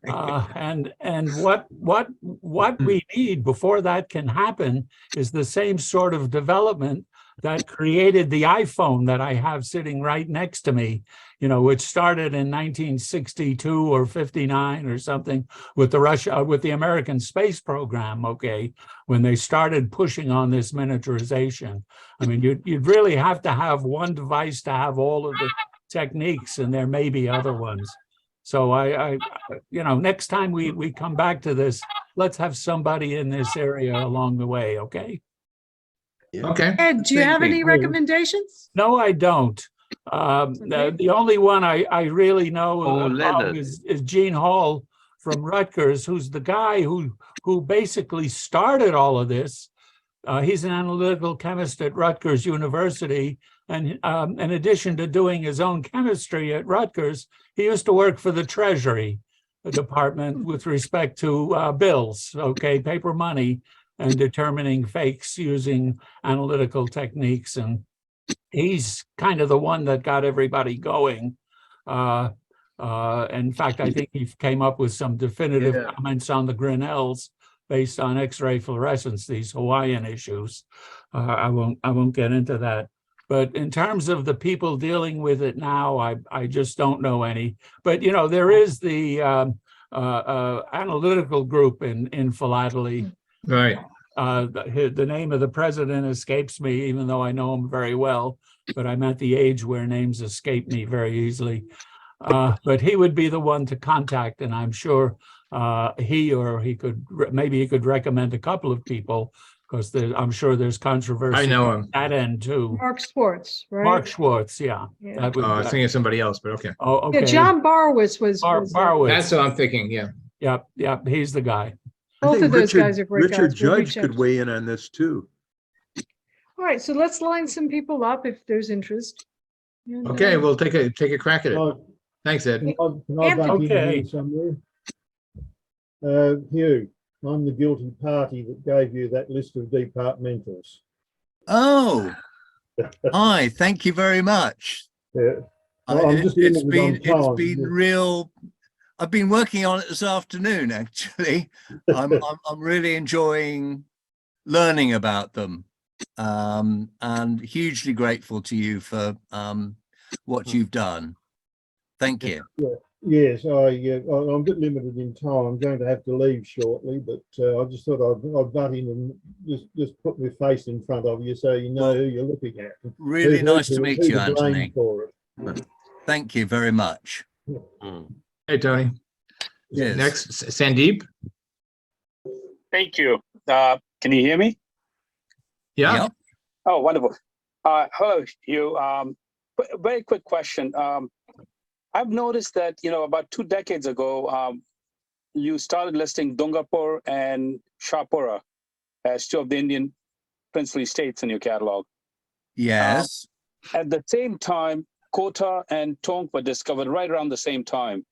And what we need before that can happen is the same sort of development that created the iPhone that I have sitting right next to me, which started in 1962 or 59 or something with the American space program, okay, when they started pushing on this miniaturization. I mean, you'd really have to have one device to have all of the techniques, and there may be other ones. So I next time we come back to this, let's have somebody in this area along the way, okay? Okay. Ed, do you have any Thinking. recommendations? No, I don't. The only one I really know Oh, of Leonard. is Gene Hall from Rutgers, who's the guy who basically started all of this. He's an analytical chemist at Rutgers University. And in addition to doing his own chemistry at Rutgers, he used to work for the Treasury Department with respect to bills, okay, paper money, and determining fakes using analytical techniques. And he's kind of the one that got everybody going. In fact, I think he came up with some definitive comments on the Grinnells based on X-ray fluorescence, these Hawaiian issues. I won't get into that. But in terms of the people dealing with it now, I just don't know any. But there is the analytical group in philately. Right. The name of the president escapes me, even though I know him very well. But I'm at the age where names escape me very easily. But he would be the one to contact, and I'm sure he could recommend a couple of people, because I'm sure there's controversy. I know him. At that end too. Mark Schwartz, right? Mark Schwartz, yeah. Yeah. That would- I was thinking of somebody else, but okay. Oh, okay. Yeah, John Barwitz was. Barwitz. That's what I'm thinking, yeah. Yep, he's the guy. I Both think of those Richard- guys are great Richard guys. We'll Judge reach out could to- weigh in on this too. All right, so let's line some people up if there's interest. And, Okay, we'll take a crack at it. Oh, Thanks, Ed. can I butt in Okay. here somewhere? Hugh, I'm the guilty party that gave you that list of departmentals. Oh, hi, thank you very much. Yeah. Well, I'm just It's limited on time. been real. I've been working on it this afternoon, actually. I'm really enjoying learning about them, and hugely grateful to you for what you've done. Thank you. Yes, I'm a bit limited in time. I'm going to have to leave shortly, but I just thought I'd butt in and just put my face in front of you so you know who you're looking at. Really nice to Who- meet who you, to blame Anthony. for it. Thank you very much. Hey, Tony. Yes. Next, Sandeep. Thank you. Can you hear me? Yeah. Yep. Oh, wonderful. Hello, Hugh. Very quick question. I've noticed that, about 2 decades ago, you started listing Dungapur and Shahpura as 2 of the Indian princely states in your catalog. Yes. At the same time, Kota and Tonk were discovered right around the same time.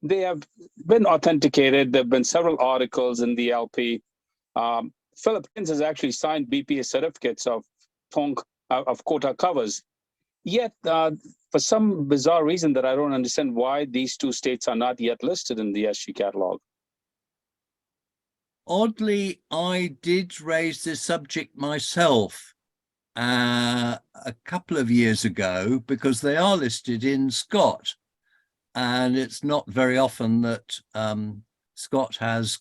They have been authenticated. There have been several articles in the LP. Philippines has actually signed BPA certificates of Tonk, of Kota covers. Yet, for some bizarre reason that I don't understand why these 2 states are not yet listed in the SG catalog. Oddly, I did raise this subject myself a couple of years ago because they are listed in Scott. And it's not very often that Scott has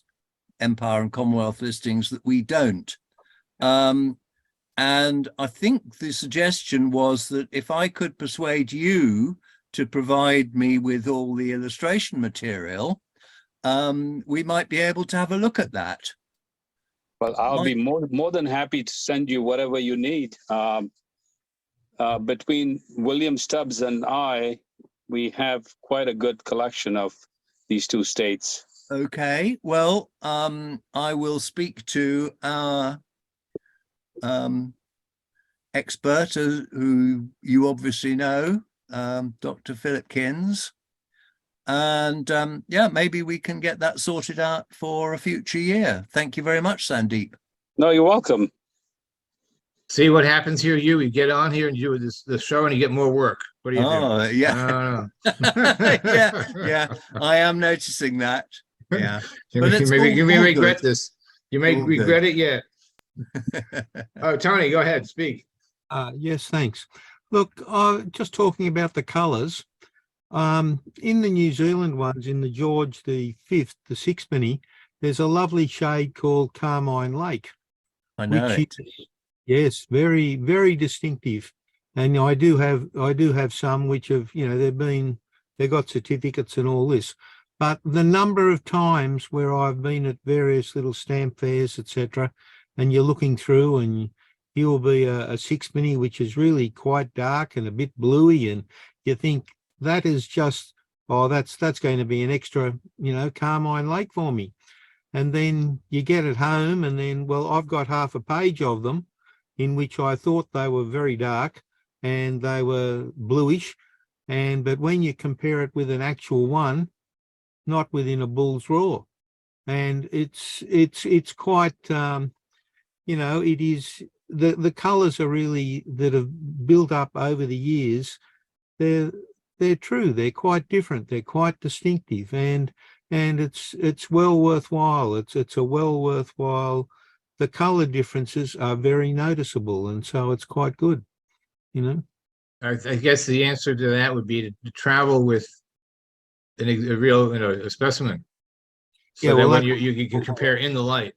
Empire and Commonwealth listings that we don't. And I think the suggestion was that if I could persuade you to provide me with all the illustration material, we might be able to have a look at that. Well, I'll be more than happy to send you whatever you need. Between William Stubbs and I, we have quite a good collection of these two states. Okay, well, I will speak to our expert, who you obviously know, Dr. Philip Kins. And yeah, maybe we can get that sorted out for a future year. Thank you very much, Sandeep. No, you're welcome. See what happens here, you get on here and you do the show and you get more work. What do you do? Oh, yeah. Yeah, I am noticing that. Yeah. But it's you may all regret good. this. You may All regret good. it yet. Oh, Tony, go ahead, speak. Yes, thanks. Look, just talking about the colours, in the New Zealand ones, in the George the Fifth, the sixpenny, there's a lovely shade called Carmine Lake. I know it. Yes, very, very distinctive. And I do have some which have, they've got certificates and all this. But the number of times where I've been at various little stamp fairs, etc., and you're looking through and you'll be a sixpenny, which is really quite dark and a bit bluey, and you think that is just, oh, that's going to be an extra, Carmine Lake for me. And then you get it home and then, well, I've got half a page of them in which I thought they were very dark and they were bluish. But when you compare it with an actual one, not within a bull's roar. And it's quite, it is, the colours are really, that have built up over the years, they're true, they're quite different, they're quite distinctive, and it's well worthwhile. It's a well worthwhile. The colour differences are very noticeable, and so it's quite good, I guess the answer to that would be to travel with a real, a specimen. So Yeah, that well, when you can compare in the light.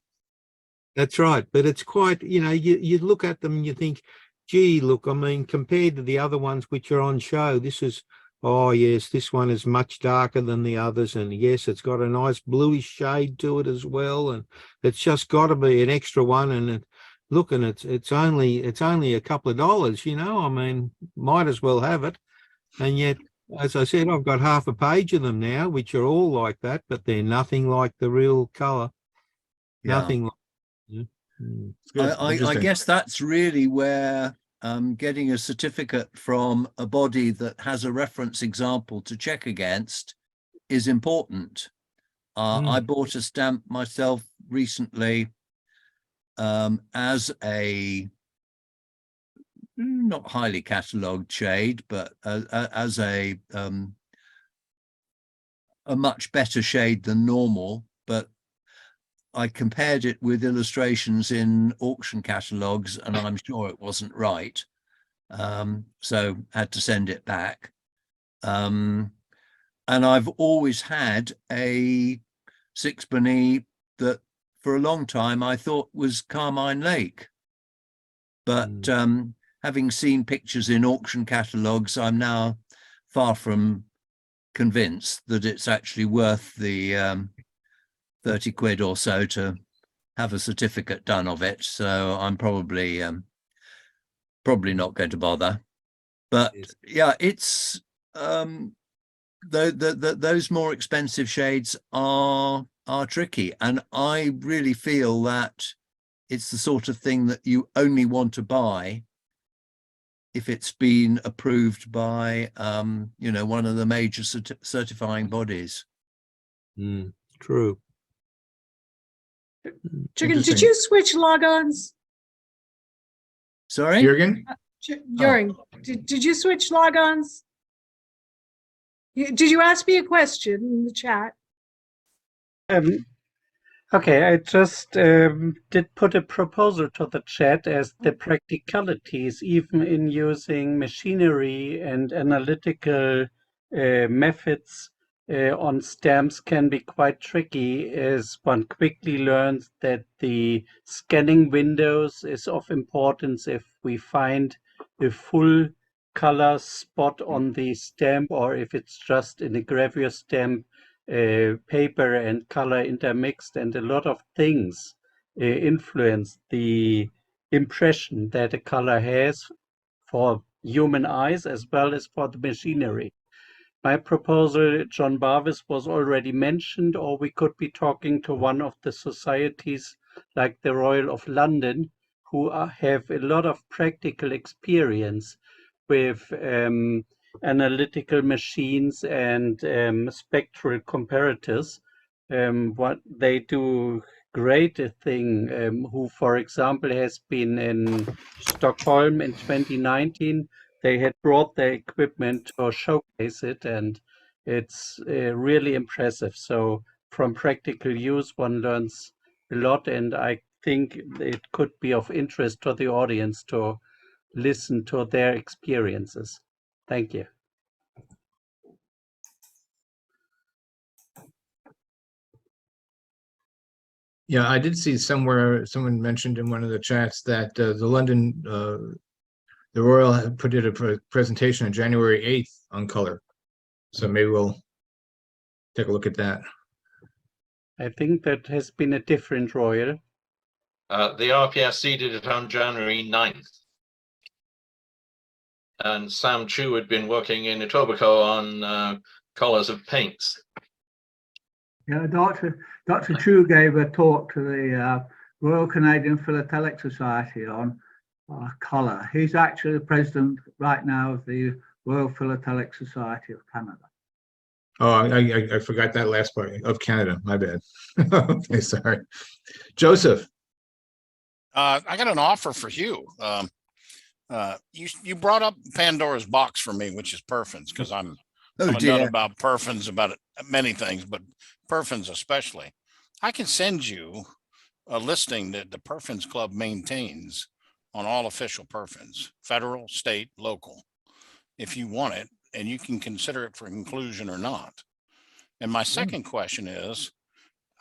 That's right. But it's quite, you look at them and you think, gee, look, I mean, compared to the other ones which are on show, this is, oh yes, this one is much darker than the others. And yes, it's got a nice bluish shade to it as well. And it's just got to be an extra one. And it's only a couple of dollars, I mean, might as well have it. And yet, as I said, I've got half a page of them now, which are all like that, but they're nothing like the real color. Yeah. Nothing like. I guess that's really where getting a certificate from a body that has a reference example to check against is important. I bought a stamp myself recently as a not highly catalogued shade, but as a much better shade than normal, but I compared it with illustrations in auction catalogues and I'm sure it wasn't right. So had to send it back. And I've always had a sixpenny that for a long time I thought was Carmine Lake. But having seen pictures in auction catalogues, I'm now far from convinced that it's actually worth the 30 quid or so to have a certificate done of it. So I'm probably not going to bother. But yeah, it's those more expensive shades are tricky, and I really feel that it's the sort of thing that you only want to buy if it's been approved by one of the major certifying bodies. True. Chicken, did you switch logons? Sorry? Jürgen? Jürgen, did you switch logons? Did you ask me a question in the chat? Haven't. Okay, I just did put a proposal to the chat as the practicalities, even in using machinery and analytical methods on stamps, can be quite tricky, as one quickly learns that the scanning windows is of importance if we find a full color spot on the stamp, or if it's just in a gravure stamp, paper and color intermixed, and a lot of things influence the impression that a color has for human eyes as well as for the machinery. My proposal, John Barvis, was already mentioned, or we could be talking to one of the societies like the Royal of London, who have a lot of practical experience with analytical machines and spectral comparators. What they do great thing, who, for example, has been in Stockholm in 2019. They had brought their equipment to showcase it, and it's really impressive. So from practical use, one learns a lot, and I think it could be of interest to the audience to listen to their experiences. Thank you. Yeah, I did see somewhere, someone mentioned in one of the chats that the London, the Royal had put in a presentation on January 8th on color. So maybe we'll take a look at that. I think that has been a different Royal. The RPSC did it on January 9th. And Sam Chu had been working in Etobicoke on colors of paints. Yeah, Dr. Chu gave a talk to the Royal Canadian Philatelic Society on colour. He's actually the president right now of the Royal Philatelic Society of Canada. Oh, I forgot that last part of Canada. My bad. Okay, sorry. Joseph. I got an offer for Hugh. You brought up Pandora's box for me, which is perfins, because I'm a nut about perfins, about many things, but perfins especially. I can send you a listing that the Perfins Club maintains on all official perfins, federal, state, local, if you want it, and you can consider it for inclusion or not. And my second question is,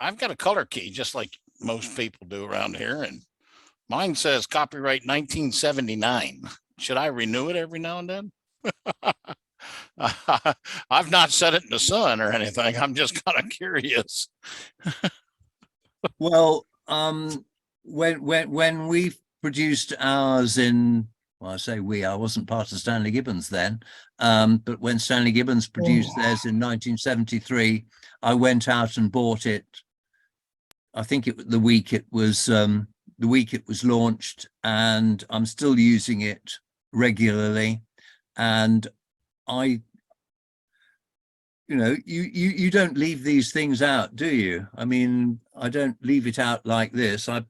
I've got a color key, just like most people do around here, and mine says copyright 1979. Should I renew it every now and then? I've not set it in the sun or anything. I'm just kind of curious. Well, when we produced ours in, well, I say we, I wasn't part of Stanley Gibbons then, but when Stanley Gibbons produced theirs in 1973, I went out and bought it. I think it the week it was launched, and I'm still using it regularly. And you don't leave these things out, do you? I mean, I don't leave it out like this. I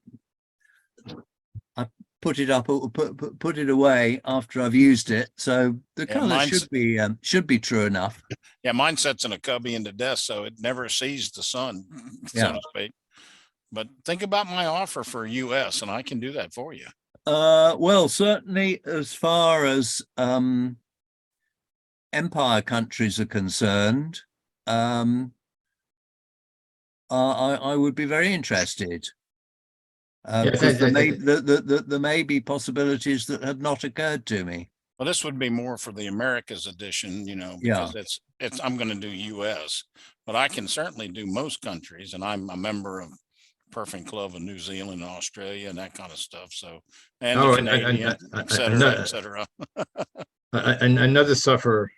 put it up, put it away after I've used it. So the color should be true enough. Yeah, mine sits in a cubby in the desk, so it never sees the sun, so to speak. But think about my offer for US, and I can do that for you. Well, certainly as far as empire countries are concerned, I would be very interested. Because there may be possibilities that have not occurred to me. Well, this would be more for the Americas edition, because I'm going to do US, but I can certainly do most countries, and I'm a member of Perfin Club of New Zealand and Australia and that kind of stuff. So, and the Canadian, et cetera. Another sufferer.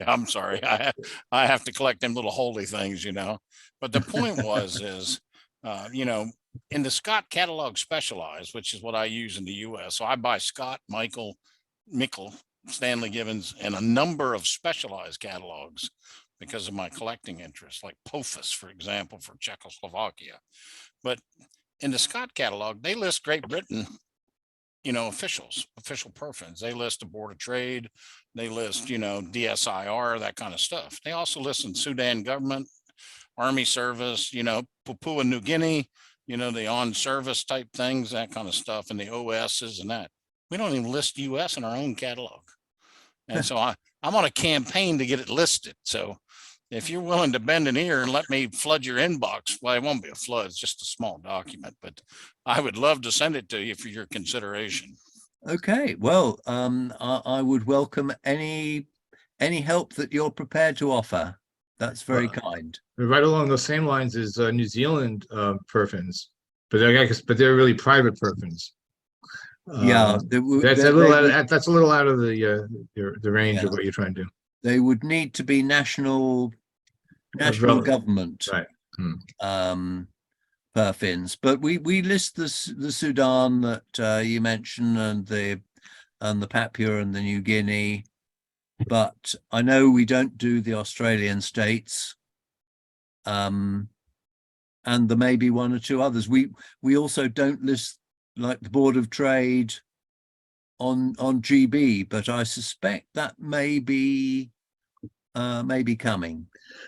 I'm sorry. I have to collect them little holy things, But the point is, in the Scott Catalog Specialized, which is what I use in the US. So I buy Scott, Michael, Stanley Gibbons, and a number of specialized catalogs because of my collecting interests, like Pofus, for example, for Czechoslovakia. But in the Scott catalog, they list Great Britain, official perfins. They list the Board of Trade. They list, DSIR, that kind of stuff. They also list the Sudan government, Army service, Papua New Guinea, the on service type things, that kind of stuff, and the OSs and that. We don't even list US in our own catalog. And so I'm on a campaign to get it listed. So if you're willing to bend an ear and let me flood your inbox, well, it won't be a flood, it's just a small document, but I would love to send it to you for your consideration. Okay, well, I would welcome any help that you're prepared to offer. That's very kind. Right along those same lines is New Zealand perfins, but I guess they're really private perfins. Yeah, that's a little out of the range of what you're trying to do. They would need to be national government, right? Perfins, but we list the Sudan that you mentioned, and the Papua and the New Guinea, but I know we don't do the Australian states, and there may be one or two others. We also don't list, like, the Board of Trade on GB, but I suspect that may be coming.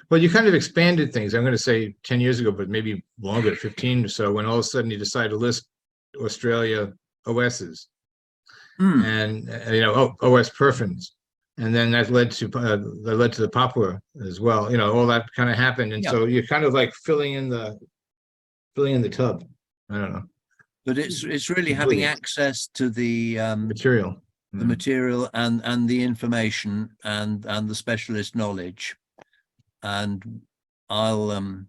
Well, you kind of expanded things. I'm going to say 10 years ago, but maybe longer, 15 or so, when all of a sudden you decide to list Australia OSs and OS perfins, and then that led to the Papua as well. All that kind of happened, and so you're kind of like filling in the tub. I don't know. But it's really having access to the material, and the information and the specialist knowledge, and I'll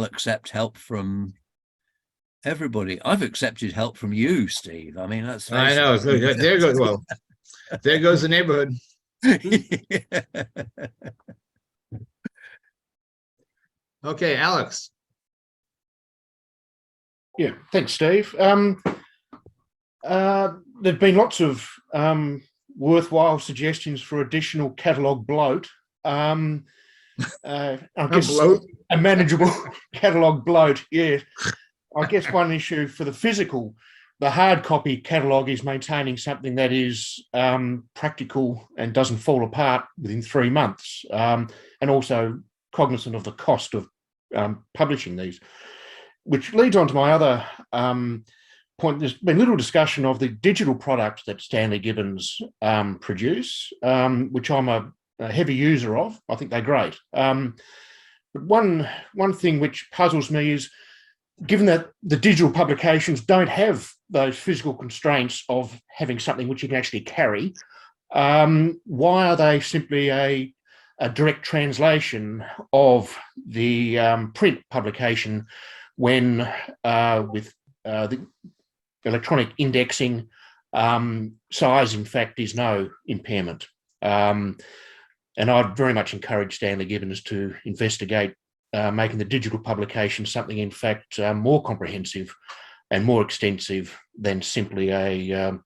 accept help from everybody. I've accepted help from you, Steve. I mean, that's. I know. There goes there goes the neighborhood. Okay, Alex. Yeah, thanks, Steve. There've been lots of worthwhile suggestions for additional catalogue bloat. I guess a manageable catalogue bloat. Yeah, I guess one issue for the physical, the hard copy catalogue is maintaining something that is practical and doesn't fall apart within 3 months, and also cognizant of the cost of publishing these. Which leads on to my other point. There's been little discussion of the digital products that Stanley Gibbons produce, which I'm a heavy user of. I think they're great. But one thing which puzzles me is, given that the digital publications don't have those physical constraints of having something which you can actually carry, why are they simply a direct translation of the print publication, when with the electronic indexing, size, in fact, is no impairment. And I'd very much encourage Stanley Gibbons to investigate making the digital publication something, in fact, more comprehensive and more extensive than simply a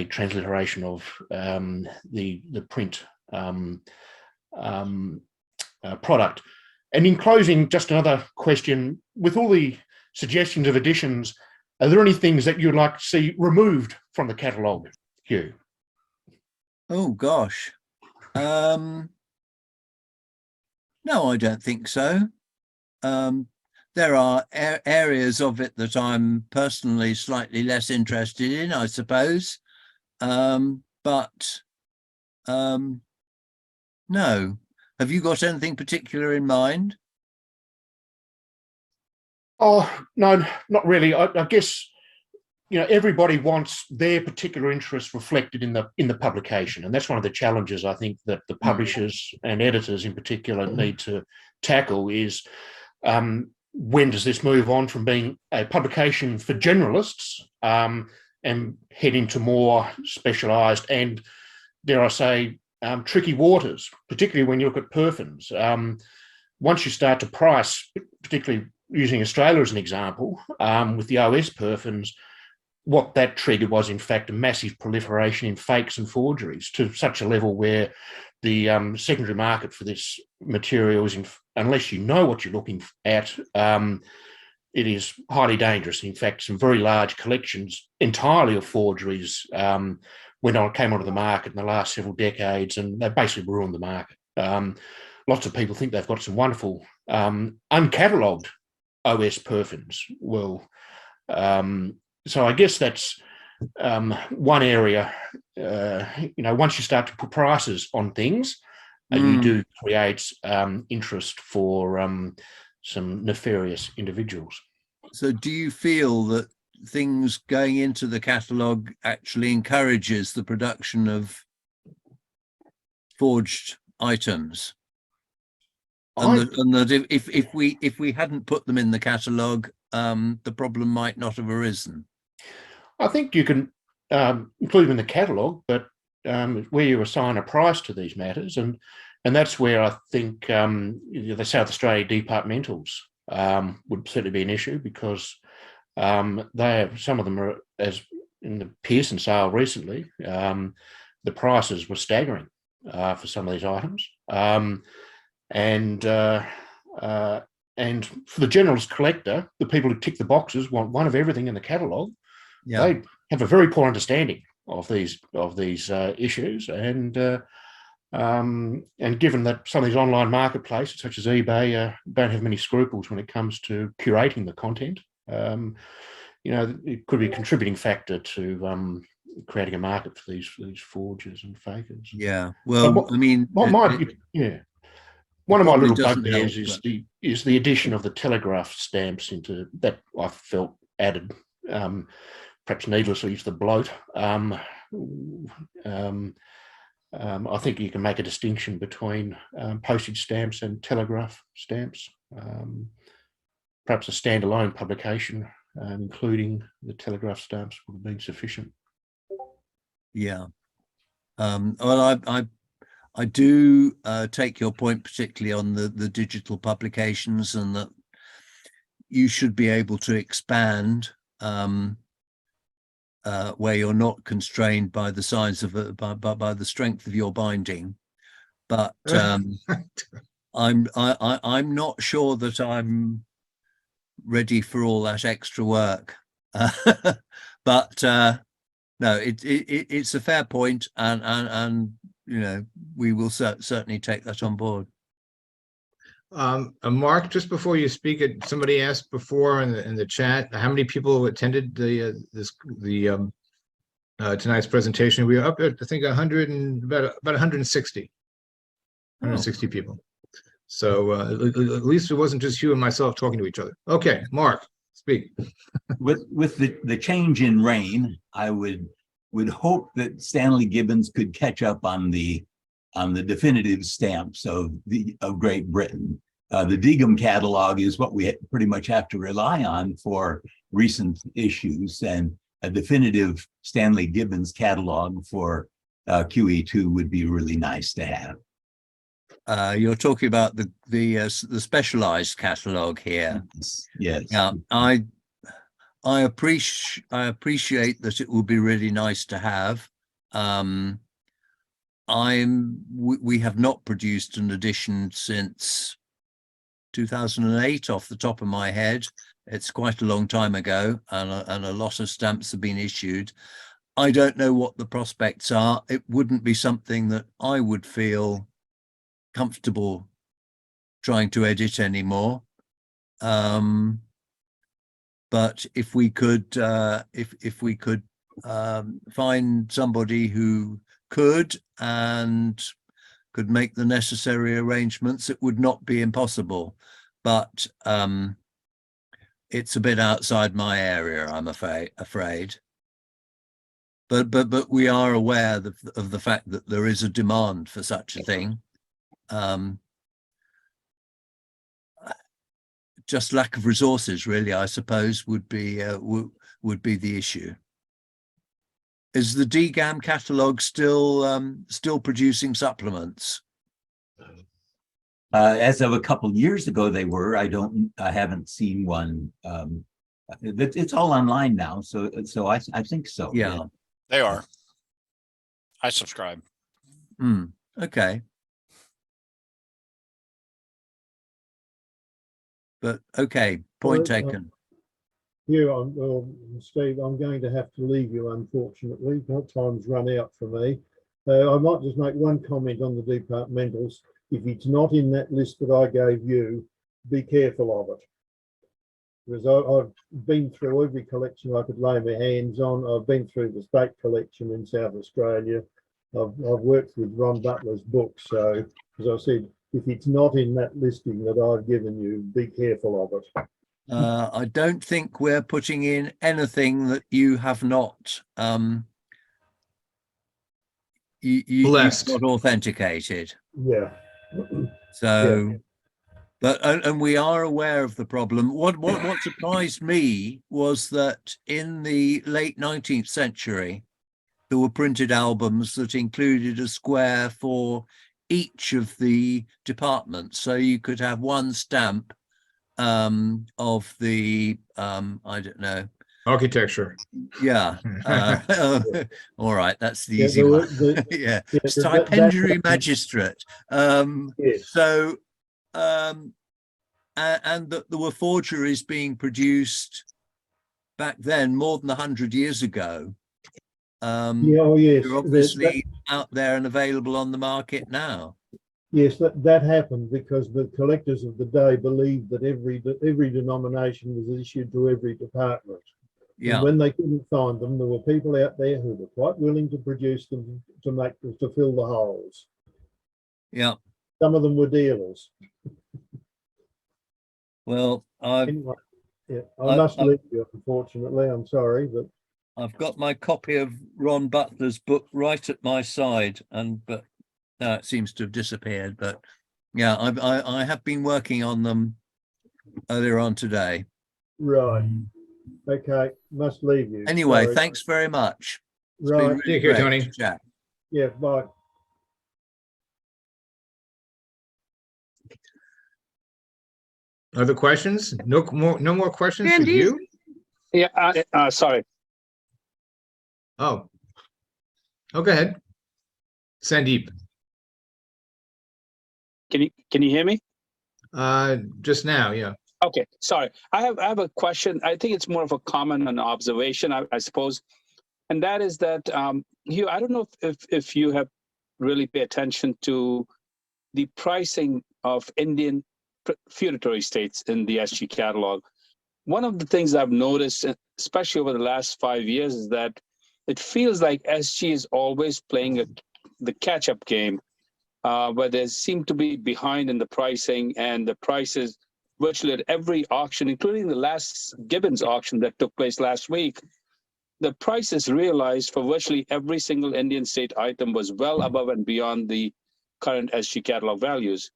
transliteration of the print product. And in closing, just another question. With all the suggestions of additions, are there any things that you'd like to see removed from the catalogue, Hugh? Oh, gosh. No, I don't think so. There are areas of it that I'm personally slightly less interested in, I suppose. But no. Have you got anything particular in mind? Oh, no, not really. I guess, everybody wants their particular interests reflected in the publication. And that's one of the challenges, I think, that the publishers and editors in particular need to tackle is, when does this move on from being a publication for generalists and head into more specialised and, dare I say, tricky waters, particularly when you look at perfins. Once you start to price, particularly using Australia as an example, with the OS perfins, what that triggered was, in fact, a massive proliferation in fakes and forgeries to such a level where the secondary market for this material is, unless you know what you're looking at, it is highly dangerous. In fact, some very large collections entirely of forgeries came onto the market in the last several decades, and they basically ruined the market. lots of people think they've got some wonderful uncatalogued OS perfins. Well, so I guess that's one area. Once you start to put prices on things, you do create interest for some nefarious individuals. So do you feel that things going into the catalogue actually encourages the production of forged items? And that if we hadn't put them in the catalogue, the problem might not have arisen. I think you can include them in the catalogue, but where you assign a price to these matters, and that's where I think the South Australia departmentals would certainly be an issue, because they have, some of them are, as in the Pearson sale recently, the prices were staggering for some of these items, and for the generalist collector, the people who tick the boxes want one of everything in the catalogue. Yeah. They have a very poor understanding of these issues, and given that some of these online marketplaces such as eBay don't have many scruples when it comes to curating the content, it could be a contributing factor to creating a market for these forgers and fakers. Yeah, well, I mean, one of my little bugbears is the addition of the telegraph stamps into that. I felt added, perhaps needlessly, to the bloat. I think you can make a distinction between postage stamps and telegraph stamps. Perhaps a standalone publication, including the telegraph stamps, would have been sufficient. Yeah. Well, I do take your point, particularly on the digital publications, and that you should be able to expand where you're not constrained by the size of it, by the strength of your binding. But I'm not sure that I'm ready for all that extra work. But no, it's a fair point, and we will certainly take that on board. Mark, just before you speak, somebody asked before in the chat how many people attended tonight's presentation. We were up at, I think, about 160 people. So at least it wasn't just you and myself talking to each other. Okay, Mark, speak. With the change in reign, I would hope that Stanley Gibbons could catch up on the definitive stamps of Great Britain. The Degham catalog is what we pretty much have to rely on for recent issues, and a definitive Stanley Gibbons catalog for QE2 would be really nice to have. You're talking about the specialized catalog here. Yes. Yeah, I appreciate that. It would be really nice to have. We have not produced an edition since 2008 off the top of my head. It's quite a long time ago, and a lot of stamps have been issued. I don't know what the prospects are. It wouldn't be something that I would feel comfortable trying to edit anymore. But if we could find somebody who could and could make the necessary arrangements, it would not be impossible. But it's a bit outside my area, I'm afraid. But we are aware of the fact that there is a demand for such a thing. Just lack of resources, really, I suppose, would be the issue. Is the DGAM catalogue still producing supplements? As of a couple years ago, they were. I haven't seen one. It's all online now, so I think so. Yeah, they are. I subscribe. Okay. But okay, point taken. Steve, I'm going to have to leave you, unfortunately. Time's run out for me. I might just make one comment on the departmentals. if it's not in that list that I gave you, be careful of it. Because I've been through every collection I could lay my hands on. I've been through the state collection in South Australia. I've worked with Ron Butler's books. So, as I said, if it's not in that listing that I've given you, be careful of it. I don't think we're putting in anything that you have not you've not authenticated. Yeah. So, but and we are aware of the problem. What surprised me was that in the late 19th century, there were printed albums that included a square for each of the departments. So you could have one stamp of the I don't know, architecture. Yeah. All right, that's the easy one. Yeah, stipendiary magistrate. So and that there were forgeries being produced back then more than 100 years ago. Yes, they're obviously out there and available on the market now. Yes, that happened because the collectors of the day believed that every denomination was issued to every department. Yeah. And when they couldn't find them, there were people out there who were quite willing to produce them to fill the holes. Yeah. Some of them were dealers. Well, anyway, yeah, I must leave you, unfortunately. I'm sorry, but I've got my copy of Ron Butler's book right at my side, but now it seems to have disappeared. But yeah, I have been working on them earlier on today. Right. Okay, must leave you. Anyway, Sorry. thanks very much. It's Right. been really Take care, great Tony. to chat. Yeah, bye. Other questions? No more questions for Andy? you? Yeah, sorry. Oh, go ahead. Sandeep. Can you hear me? Just now, yeah. Okay, sorry. I have a question. I think it's more of a comment and observation, I suppose, and that is that Hugh, I don't know if you have really paid attention to the pricing of Indian feudatory states in the SG catalog. One of the things I've noticed, especially over the last 5 years, is that it feels like SG is always playing the catch-up game, where they seem to be behind in the pricing, and the prices virtually at every auction, including the last Gibbons auction that took place last week, the prices realized for virtually every single Indian state item was well above and beyond the current SG catalog values.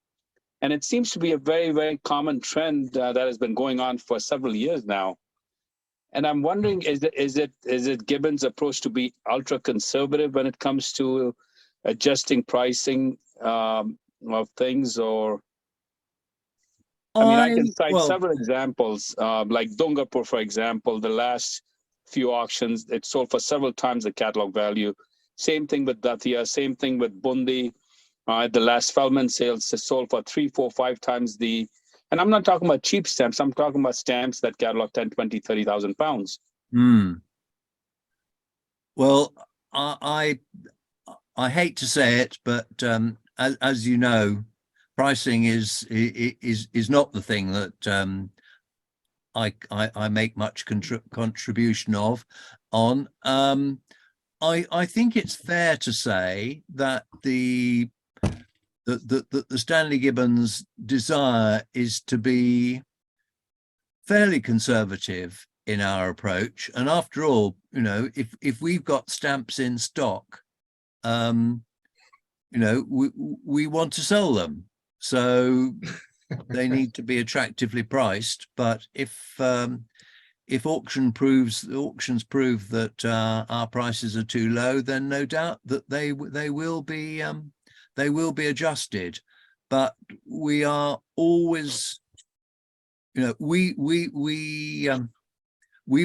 And it seems to be a very, very common trend that has been going on for several years now. And I'm wondering, is it Gibbons' approach to be ultra conservative when it comes to adjusting pricing of things, or? I mean, I can cite several examples, like Dungapur, for example. The last few auctions, it sold for several times the catalog value. Same thing with Datia, same thing with Bundi. The last Feldman sales sold for 3, 4, 5 times the, and I'm not talking about cheap stamps. I'm talking about stamps that catalog 10, 20, 30,000 pounds. Well, I hate to say it, but as you know, pricing is not the thing that I make much contribution on. I think it's fair to say that the Stanley Gibbons desire is to be fairly conservative in our approach. And after all, you know, if we've got stamps in stock, you know, we want to sell them. So they need to be attractively priced. But if auctions prove that our prices are too low, then no doubt that they will be adjusted. But we are always, you know, we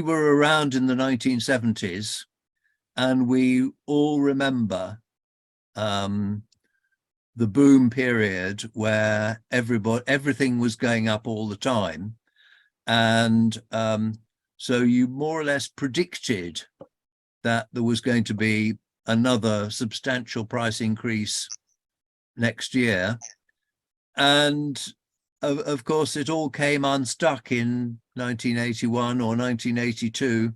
were around in the 1970s, and we all remember the boom period where everything was going up all the time, and so you more or less predicted that there was going to be another substantial price increase next year. And of course, it all came unstuck in 1981 or 1982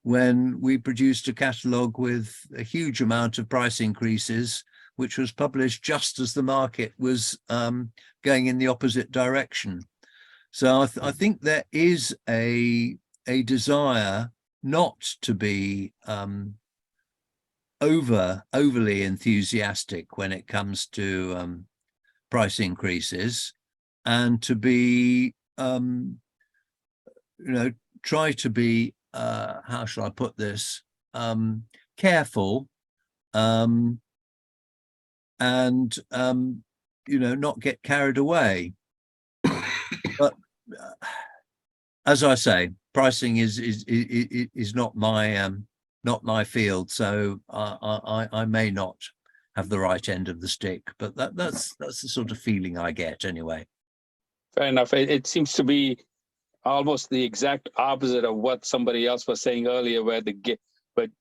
when we produced a catalogue with a huge amount of price increases, which was published just as the market was going in the opposite direction. So I think there is a desire not to be overly enthusiastic when it comes to price increases, and to be try to be how shall I put this, careful, and not get carried away. But as I say, pricing is not my field, so I may not have the right end of the stick, but that's the sort of feeling I get anyway. Fair enough. It seems to be almost the exact opposite of what somebody else was saying earlier, where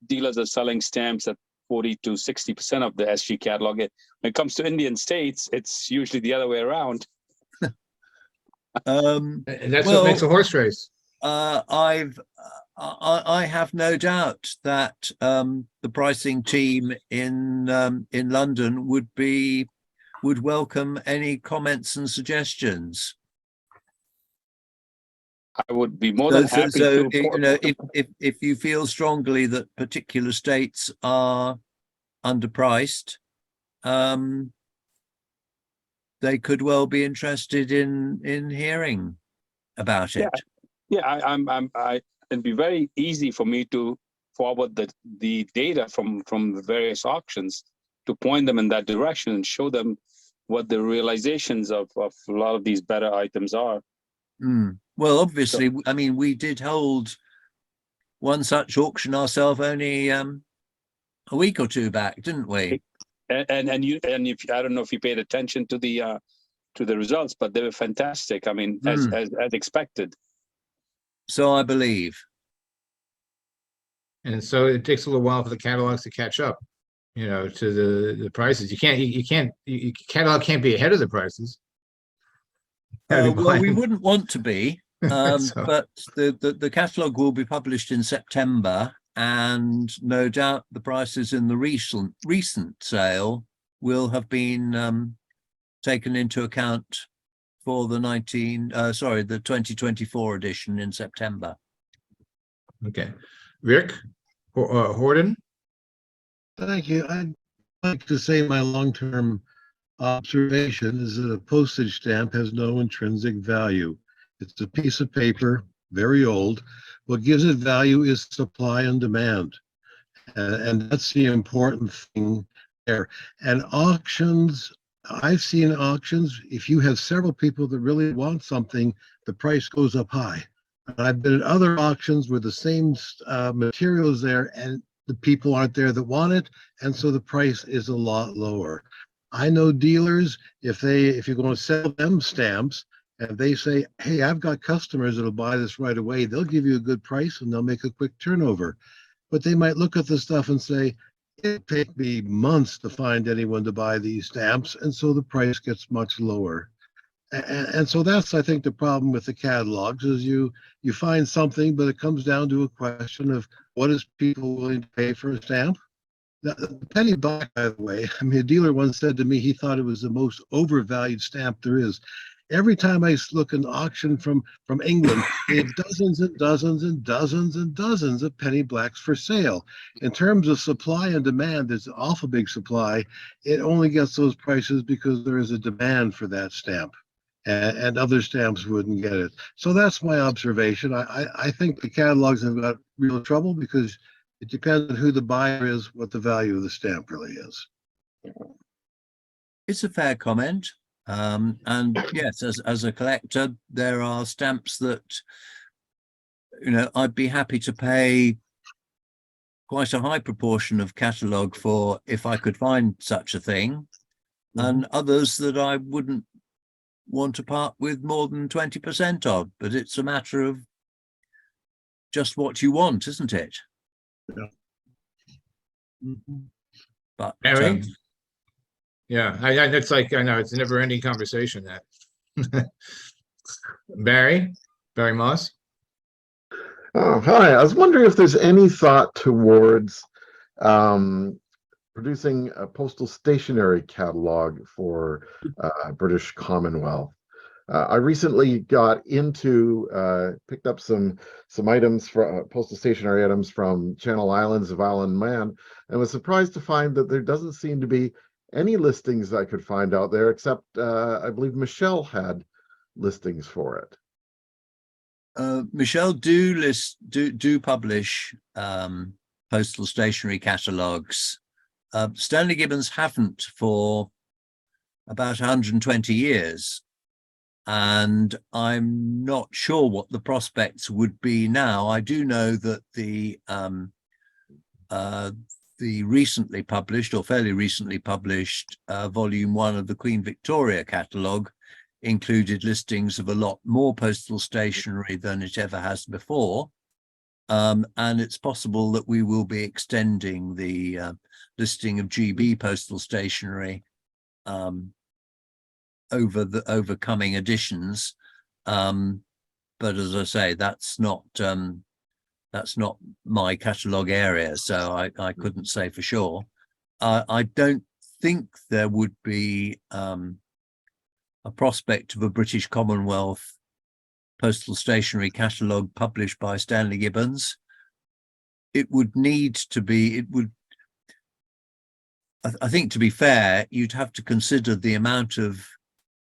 dealers are selling stamps at 40 to 60% of the SG catalog. When it comes to Indian states, it's usually the other way around. And that's what makes a horse race. I have no doubt that the pricing team in London would welcome any comments and suggestions. I would be more than happy to. If you feel strongly that particular states are underpriced, they could well be interested in hearing about it. Yeah, it'd be very easy for me to forward the data from the various auctions to point them in that direction and show them what the realizations of a lot of these better items are. Well, obviously, I mean, we did hold one such auction ourselves only a week or two back, didn't we? And if I don't know if you paid attention to the results, but they were fantastic. I mean, as expected. So I believe. And so it takes a little while for the catalogs to catch up, to the prices. Catalog can't be ahead of the prices. Well, we wouldn't want to be, So- but the catalogue will be published in September, and no doubt the prices in the recent sale will have been taken into account for the 2024 edition in September. Okay, Rick Horton. Thank you. I'd like to say my long-term observation is that a postage stamp has no intrinsic value. It's a piece of paper, very old. What gives it value is supply and demand. And that's the important thing there. And auctions, I've seen auctions, if you have several people that really want something, the price goes up high. And I've been at other auctions where the same material is there and the people aren't there that want it, and so the price is a lot lower. I know dealers, if you're going to sell them stamps and they say, hey, I've got customers that'll buy this right away, they'll give you a good price and they'll make a quick turnover. But they might look at the stuff and say, it'll take me months to find anyone to buy these stamps, and so the price gets much lower. And so that's, I think, the problem with the catalogs is you find something, but it comes down to a question of what is people willing to pay for a stamp? The penny black, by the way, I mean, a dealer once said to me he thought it was the most overvalued stamp there is. Every time I look at an auction from England, they have dozens and dozens and dozens and dozens of penny blacks for sale. In terms of supply and demand, there's an awful big supply. It only gets those prices because there is a demand for that stamp. And other stamps wouldn't get it. So that's my observation. I think the catalogs have got real trouble because it depends on who the buyer is, what the value of the stamp really is. It's a fair comment. And yes, as a collector, there are stamps that, I'd be happy to pay quite a high proportion of catalogue for if I could find such a thing, and others that I wouldn't want to part with more than 20% of, but it's a matter of just what you want, isn't it? Yeah. But Mary? Yeah, it's like, I know, it's a never ending conversation that. Barry Moss. Oh, hi. I was wondering if there's any thought towards producing a postal stationery catalog for British Commonwealth. I recently got into picked up some items for postal stationery items from Channel Islands of Isle of Man, and was surprised to find that there doesn't seem to be any listings I could find out there, except I believe Michelle had listings for it. Michelle do publish postal stationery catalogues. Stanley Gibbons haven't for about 120 years. And I'm not sure what the prospects would be now. I do know that the recently published, or fairly recently published, volume 1 of the Queen Victoria catalogue included listings of a lot more postal stationery than it ever has before. And it's possible that we will be extending the listing of GB postal stationery over coming editions. But as I say, that's not my catalogue area, so I couldn't say for sure. I don't think there would be a prospect of a British Commonwealth postal stationery catalogue published by Stanley Gibbons. It would need to be, I think, to be fair, you'd have to consider the amount of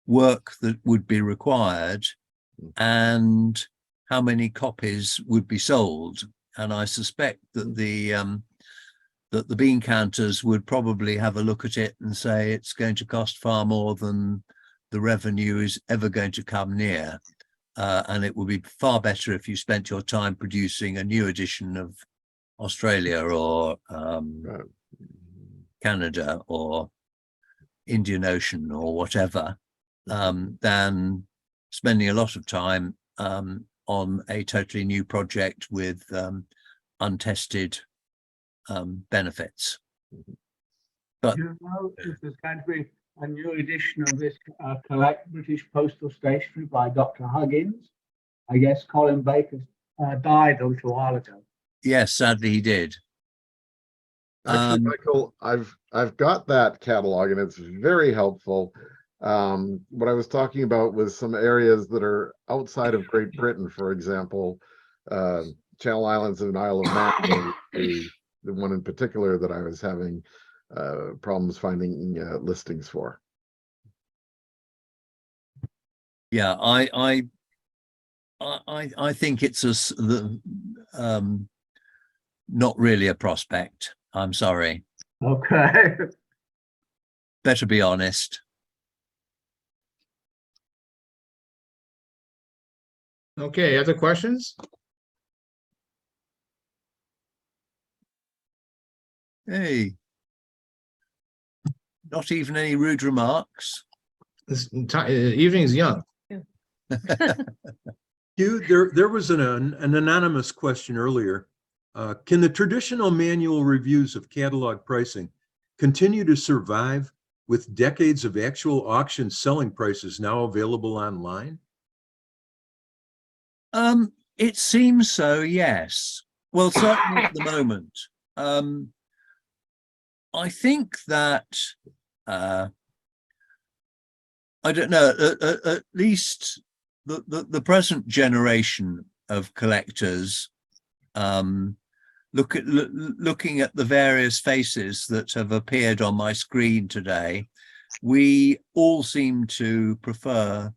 work that would be required and how many copies would be sold. And I suspect that the bean counters would probably have a look at it and say it's going to cost far more than the revenue is ever going to come near. And it would be far better if you spent your time producing a new edition of Australia or Canada or Indian Ocean or whatever, than spending a lot of time on a totally new project with untested benefits. But do you know if there's going to be a new edition of this Collect British Postal Stationery by Dr. Huggins? I guess Colin Baker died a little while ago. yes, sadly he did. Actually, Michael, I've got that catalog and it's very helpful. What I was talking about was some areas that are outside of Great Britain, for example, Channel Islands and Isle of Man, the one in particular that I was having problems finding listings for. Yeah, I think it's not really a prospect. I'm sorry. Okay. Better be honest. Okay, other questions? Hey, not even any rude remarks. This evening's young. Hugh, there was an anonymous question earlier. Can the traditional manual reviews of catalog pricing continue to survive with decades of actual auction selling prices now available online? It seems so, yes. Well, certainly at the moment. I think that I don't know, at least the present generation of collectors, looking at the various faces that have appeared on my screen today, we all seem to prefer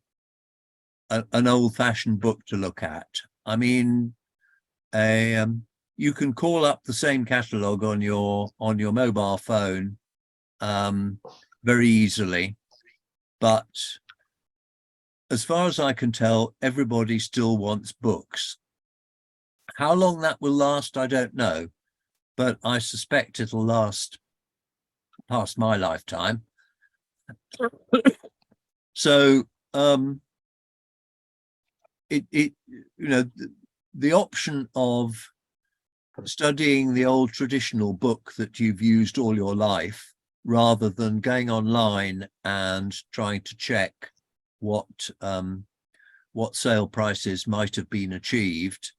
an old-fashioned book to look at. I mean, you can call up the same catalogue on your mobile phone very easily, but as far as I can tell, everybody still wants books. How long that will last, I don't know, but I suspect it'll last past my lifetime. So the option of studying the old traditional book that you've used all your life rather than going online and trying to check what sale prices might have been achieved.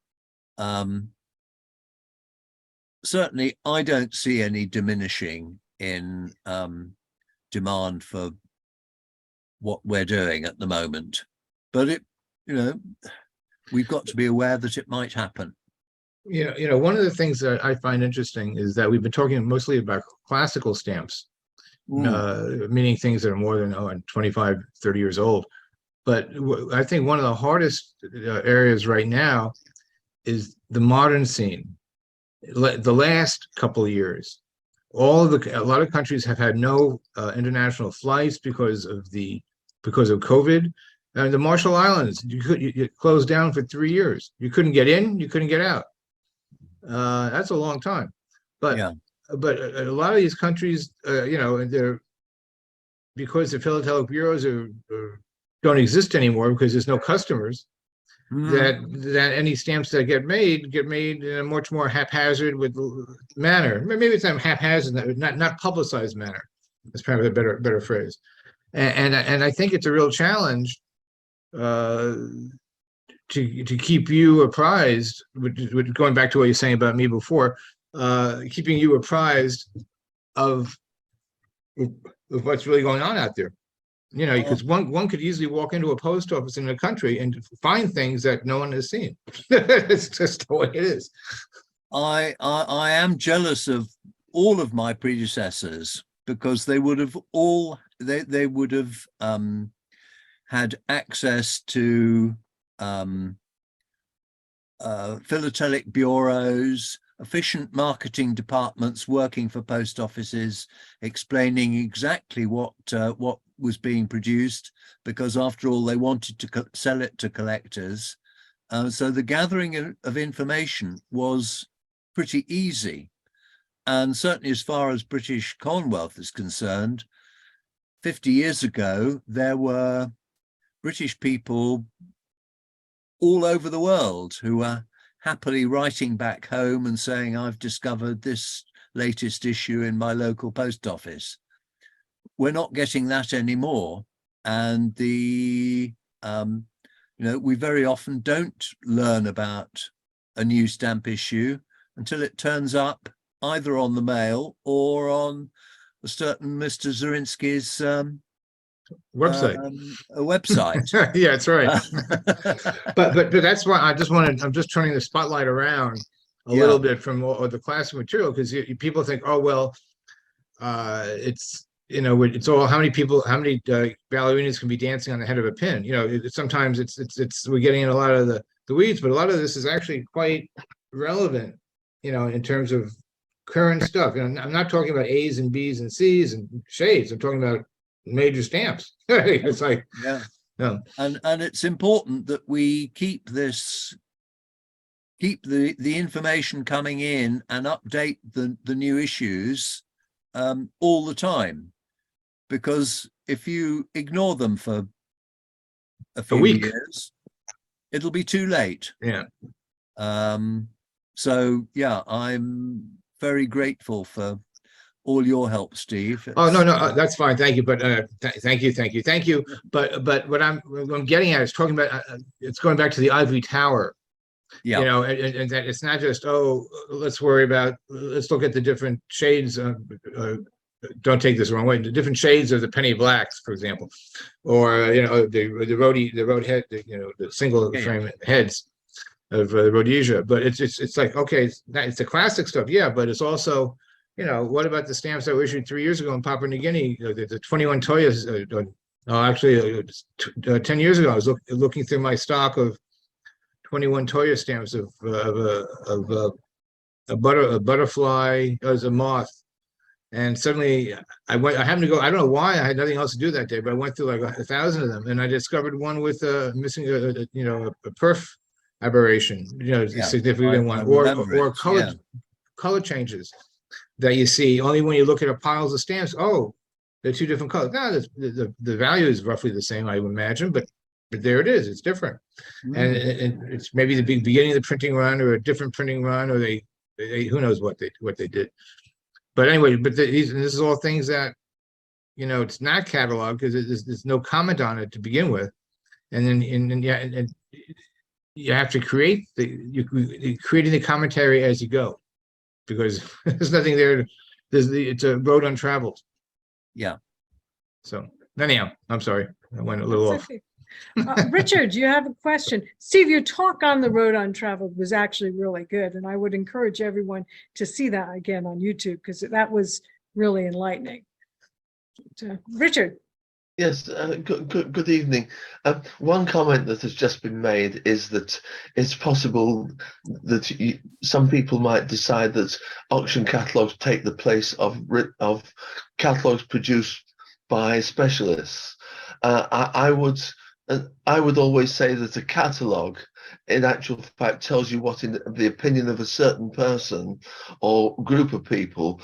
Certainly, I don't see any diminishing in demand for what we're doing at the moment, but we've got to be aware that it might happen. One of the things that I find interesting is that we've been talking mostly about classical stamps, meaning things that are more than 25, 30 years old. But I think one of the hardest areas right now is the modern scene. The last couple of years, a lot of countries have had no international flights because of COVID. And the Marshall Islands, you closed down for 3 years. You couldn't get in, you couldn't get out. That's a long time. But a lot of these countries, they're, because the philatelic bureaus don't exist anymore because there's no customers. That any stamps that get made in a much more haphazard manner. Maybe it's not haphazard, not publicized manner. That's probably a better phrase. And I think it's a real challenge to keep you apprised. Going back to what you're saying about me before, keeping you apprised of what's really going on out there. Because one could easily walk into a post office in a country and find things that no one has seen. It's just the way it is. I am jealous of all of my predecessors because they would have they would have had access to philatelic bureaus, efficient marketing departments working for post offices, explaining exactly what was being produced, because after all, they wanted to sell it to collectors. So the gathering of information was pretty easy. And certainly as far as British Commonwealth is concerned, 50 years ago, there were British people all over the world who were happily writing back home and saying, I've discovered this latest issue in my local post office. We're not getting that anymore. And we very often don't learn about a new stamp issue until it turns up either on the mail or on a certain Mr. Zirinsky's website. A website. Yeah, that's right. but that's why I'm just turning the spotlight around a little bit from all the classic material, because people think, oh well, it's all how many ballerinas can be dancing on the head of a pin. Sometimes it's we're getting in a lot of the weeds, but a lot of this is actually quite relevant, in terms of current stuff. I'm not talking about A's and B's and C's and shades. I'm talking about major stamps. It's like, and it's important that we keep the information coming in and update the new issues all the time, because if you ignore them for a few years, it'll be too late. So I'm very grateful for all your help, Steve. Oh, no, that's fine. Thank you. But thank you. But what I'm getting at is talking about, it's going back to the ivory tower. And that it's not just, let's look at the different shades. Don't take this the wrong way. The different shades of the penny blacks, for example, or the road head, the single frame heads of Rhodesia. But it's like, okay, it's the classic stuff, but it's also, what about the stamps that were issued 3 years ago in Papua New Guinea? The 21 Toyas. Actually, 10 years ago, I was looking through my stock of 21 Toya stamps of a butterfly as a moth, and suddenly I happened to go. I don't know why, I had nothing else to do that day, but I went through like 1,000 of them, and I discovered one with missing a perf aberration, significant one, or color changes that you see only when you look at piles of stamps. Oh, they're two different colors. No, the value is roughly the same, I would imagine, but there it is. It's different, and it's maybe the beginning of the printing run or a different printing run, or they who knows what they did. But anyway, but this is all things that, you know, it's not cataloged because there's no comment on it to begin with. And then, and you have to create you're creating the commentary as you go, because there's nothing there. It's a road untraveled. Yeah. So anyhow, I'm sorry, I went a little That's off. okay. Richard, you have a question. Steve, your talk on the road untraveled was actually really good, and I would encourage everyone to see that again on YouTube, because that was really enlightening. Richard. Yes, good evening. One comment that has just been made is that it's possible that some people might decide that auction catalogues take the place of catalogues produced by specialists. I would always say that a catalogue, in actual fact, tells you what, in the opinion of a certain person or group of people,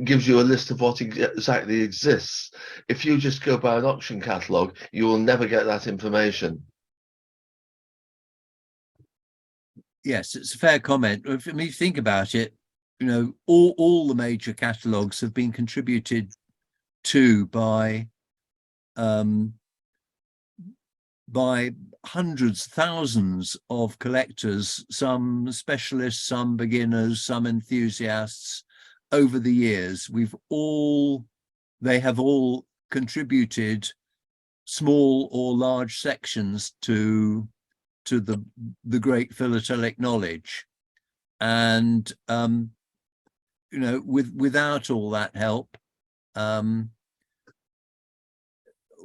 gives you a list of what exactly exists. If you just go by an auction catalogue, you will never get that information. Yes, it's a fair comment. If you think about it, you know, all the major catalogues have been contributed to by hundreds, thousands of collectors, some specialists, some beginners, some enthusiasts over the years. They have all contributed small or large sections to the great philatelic knowledge. And you know, without all that help,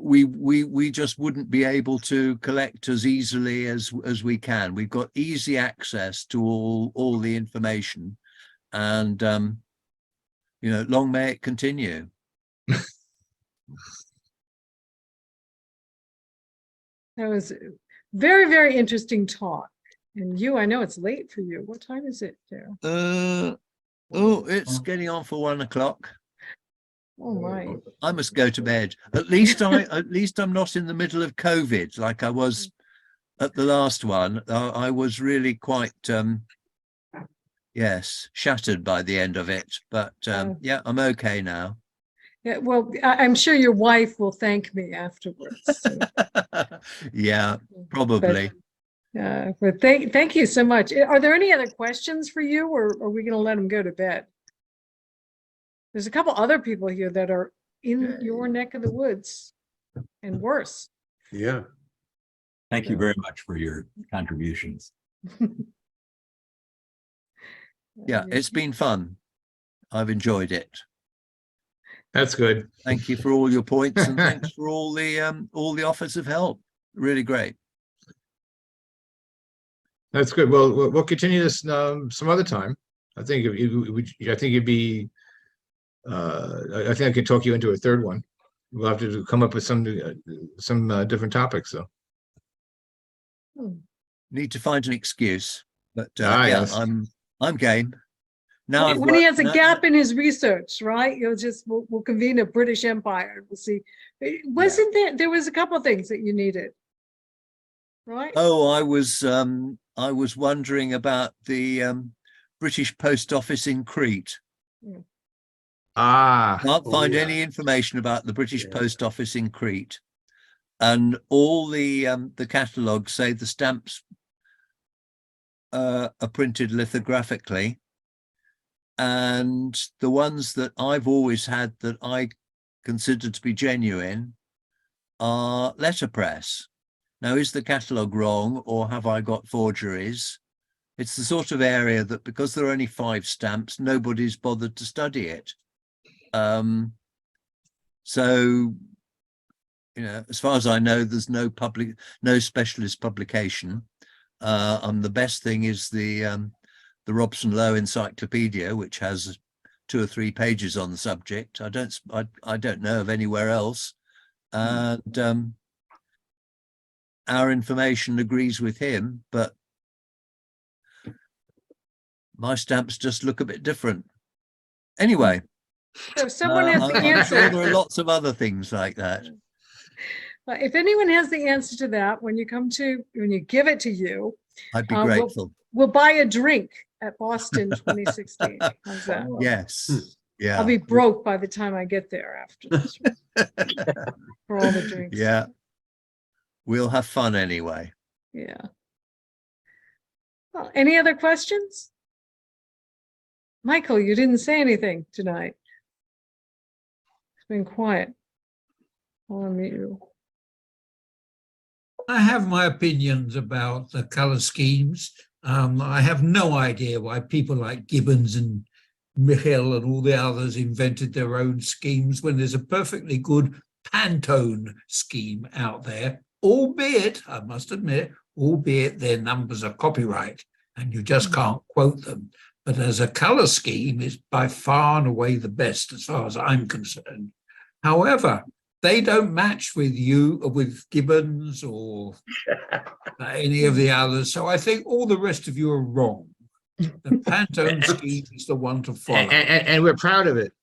we just wouldn't be able to collect as easily as we can. We've got easy access to all the information, and you know, long may it continue. That was a very, very interesting talk. And I know it's late for you. What time is it there? Oh, it's getting on for 1 o'clock. Oh my. I must go to bed. At least I'm not in the middle of COVID like I was at the last one. I was really quite yes, shattered by the end of it. But yeah, I'm okay now. Yeah, well, I'm sure your wife will thank me afterwards. So. Yeah, probably. But thank you so much. Are there any other questions for you, or are we going to let them go to bed? There's a couple other people here that are in your neck of the woods and worse. Yeah. Thank you very much for your contributions. Yeah, it's been fun. I've enjoyed it. That's good. Thank you for all your points, and thanks for all the offers of help. Really great. That's good. Well, we'll continue this some other time. I think it'd be. I think I could talk you into a third one. We'll have to come up with some different topics, though. Need to find an excuse, but yeah, yes. I'm game. Now when he has a gap in his research, right? We'll convene a British Empire. We'll see. Wasn't there was a couple of things that you needed, right? Oh, I was wondering about the British Post Office in Crete. Can't find any information about the British Post Office in Crete, and all the catalogues say the stamps are printed lithographically, and the ones that I've always had that I consider to be genuine are letterpress. Now, is the catalogue wrong, or have I got forgeries? It's the sort of area that, because there are only 5 stamps, nobody's bothered to study it. So, you know, as far as I know, there's no specialist publication. The best thing is the Robson Lowe Encyclopedia, which has 2 or 3 pages on the subject. I don't know of anywhere else, and our information agrees with him, but my stamps just look a bit different. Anyway, so if someone has the answer, I'm sure there are lots of other things like that. If anyone has the answer to that, when you give it to you, I'd be grateful. We'll buy a drink at Boston 2016. How's that? Yes. Yeah. I'll be broke by the time I get there after this for all the drinks. Yeah. We'll have fun anyway. Yeah. Well, any other questions? Michael, you didn't say anything tonight. It's been quiet. I'll unmute you. I have my opinions about the color schemes. I have no idea why people like Gibbons and Michel and all the others invented their own schemes when there's a perfectly good Pantone scheme out there, albeit, I must admit, albeit their numbers are copyright and you just can't quote them. But as a color scheme, it's by far and away the best as far as I'm concerned. However, they don't match with Gibbons or any of the others. So I think all the rest of you are wrong. The Pantone scheme is the one to follow. And we're proud of it.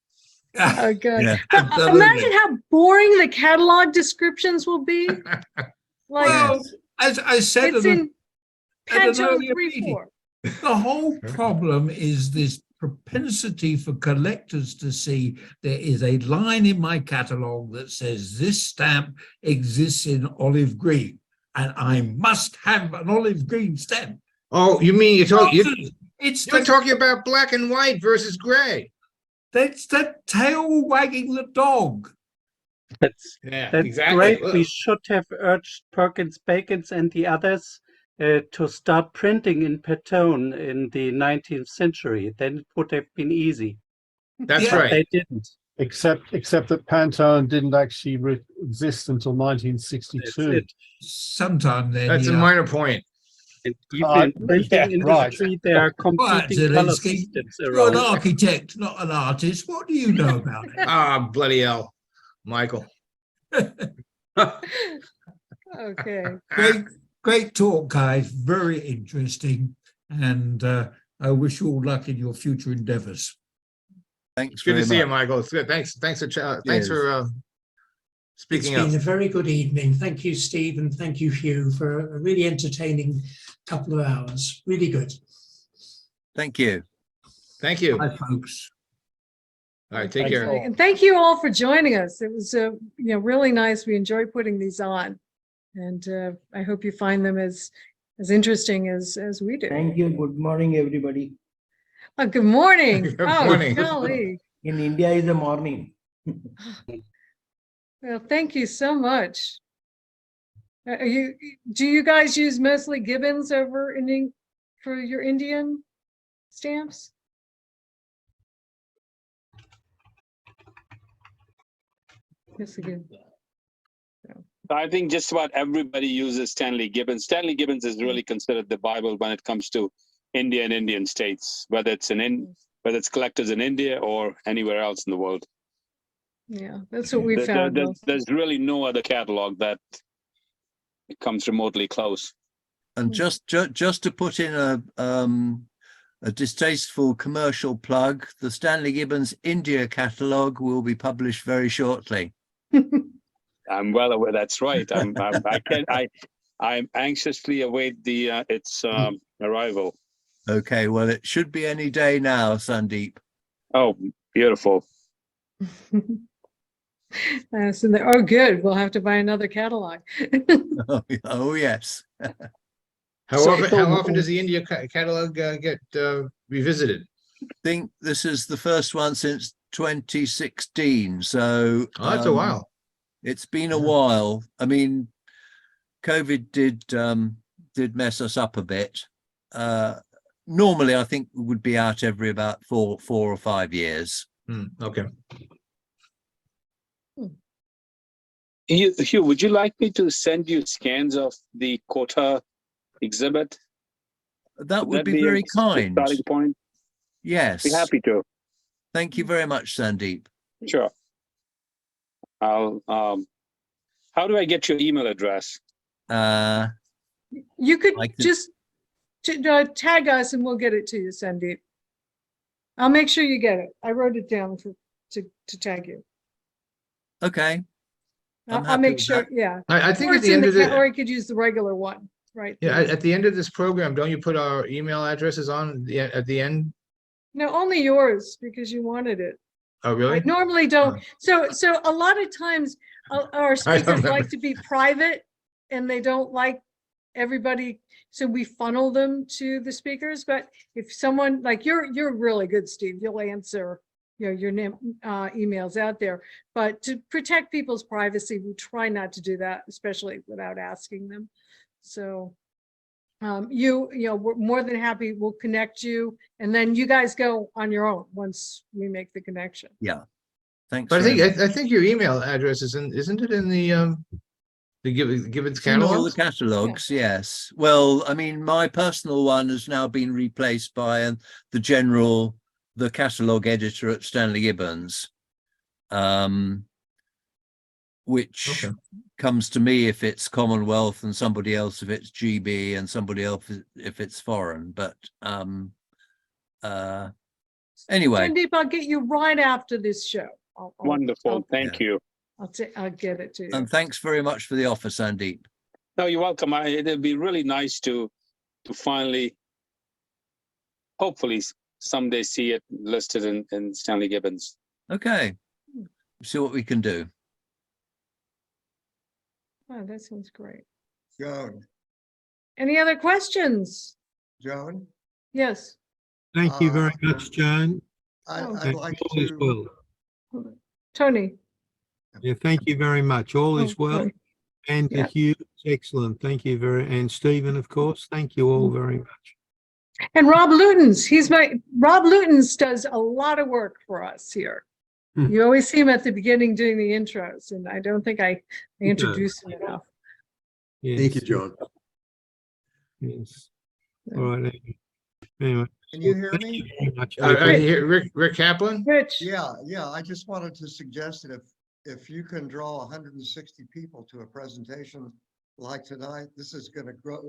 Oh, good. Yeah, Imagine how boring the catalog descriptions will be. Like, Well, as I said it's at in an Pantone earlier 3-4. meeting, the whole problem is this propensity for collectors to see there is a line in my catalog that says this stamp exists in olive green and I must have an olive green stamp. Oh, you mean you're talking It's about black and white versus gray? That's the tail wagging the dog. That's exactly. great. Look. We should have urged Perkins, Bacons, and the others to start printing in Pantone in the 19th century. Then it would have been easy. That's But right. they didn't. Except that Pantone didn't actually exist until 1962. Sometime then. That's a minor point. And even in printing industry, there are competing color Zirinsky, systems you're an around. architect, not an artist. What do you know about it? Ah, bloody hell, Michael. Okay. Great talk, guys. Very interesting. And I wish you all luck in your future endeavors. Thanks Good very to see you, much. Michael. It's good. Thanks for speaking It's up. been a very good evening. Thank you, Steve, and thank you, Hugh, for a really entertaining couple of hours. Really good. Thank you. Thank you. Bye, folks. All right, take care. And thank you all for joining us. It was really nice. We enjoy putting these on, and I hope you find them as interesting as we do. Thank you. Good morning, everybody. Good morning. Good Oh, morning. golly. In India is the morning. Well, thank you so much. Do you guys use mostly Gibbons over for your Indian stamps? Yes, again. I think just about everybody uses Stanley Gibbons. Stanley Gibbons is really considered the Bible when it comes to India and Indian states, whether it's collectors in India or anywhere else in the world. Yeah, that's what we found. There's really no other catalog that comes remotely close. And just to put in a distasteful commercial plug, the Stanley Gibbons India catalogue will be published very shortly. I'm well aware. That's right. I'm anxiously await its arrival. Okay, well, it should be any day now, Sandeep. Oh, beautiful. Oh, good. We'll have to buy another catalog. Oh, yes. How often does the India catalog get revisited? I think this is the first one since 2016. So that's a while. It's been a while. I mean, COVID did mess us up a bit. Normally, I think we would be out every about four or 5 years. Okay. Hugh, would you like me to send you scans of the quota exhibit? That would be very kind. Starting point. Yes. Be happy to. Thank you very much, Sandeep. Sure. I'll. How do I get your email address? You could just tag us and we'll get it to you, Sandeep. I'll make sure you get it. I wrote it down to tag you. Okay. I'll make sure. Yeah. I think or at the end of the, or you could use the regular one, right? yeah, at the end of this program, don't you put our email addresses on at the end? No, only yours because you wanted it. Oh, really? I normally don't. So a lot of times our speakers remember. like to be private and they don't like everybody. So we funnel them to the speakers. But if someone like you're really good, Steve, you'll answer, your name, emails out there. But to protect people's privacy, we try not to do that, especially without asking them. So we're more than happy. We'll connect you, and then you guys go on your own once we make the connection. Yeah. Thanks. But very much. I think your email address isn't it in the Gibbons In all catalog? the catalogs, yes. Well, I mean, my personal one has now been replaced by the catalog editor at Stanley Gibbons, which comes to me if it's Commonwealth and somebody else if it's GB and somebody else if it's foreign. But anyway. Sandeep, I'll get you right after this show. Wonderful. Thank you. I'll get it to you. And thanks very much for the offer, Sandeep. No, you're welcome. It'd be really nice to finally, hopefully someday see it listed in Stanley Gibbons. Okay. See what we can do. Oh, that sounds great. Joan. Any other questions? Joan? Yes. Thank you very much, Joan. I'd like All is to. well. Tony. Yeah, thank you very much. All is well. sorry. And to Yeah. Hugh, excellent. Thank you and Stephen, of course. Thank you all very much. And Rob Lutens, Rob Lutens does a lot of work for us here. You always see him at the beginning doing the intros, and I don't think I introduced him enough. Yes. Thank you, John. Yes. All right. Anyway. Can you hear thank me? you very much. Rick Kaplan? Rich. Yeah, I just wanted to suggest that if you can draw 160 people to a presentation like tonight, this is going to grow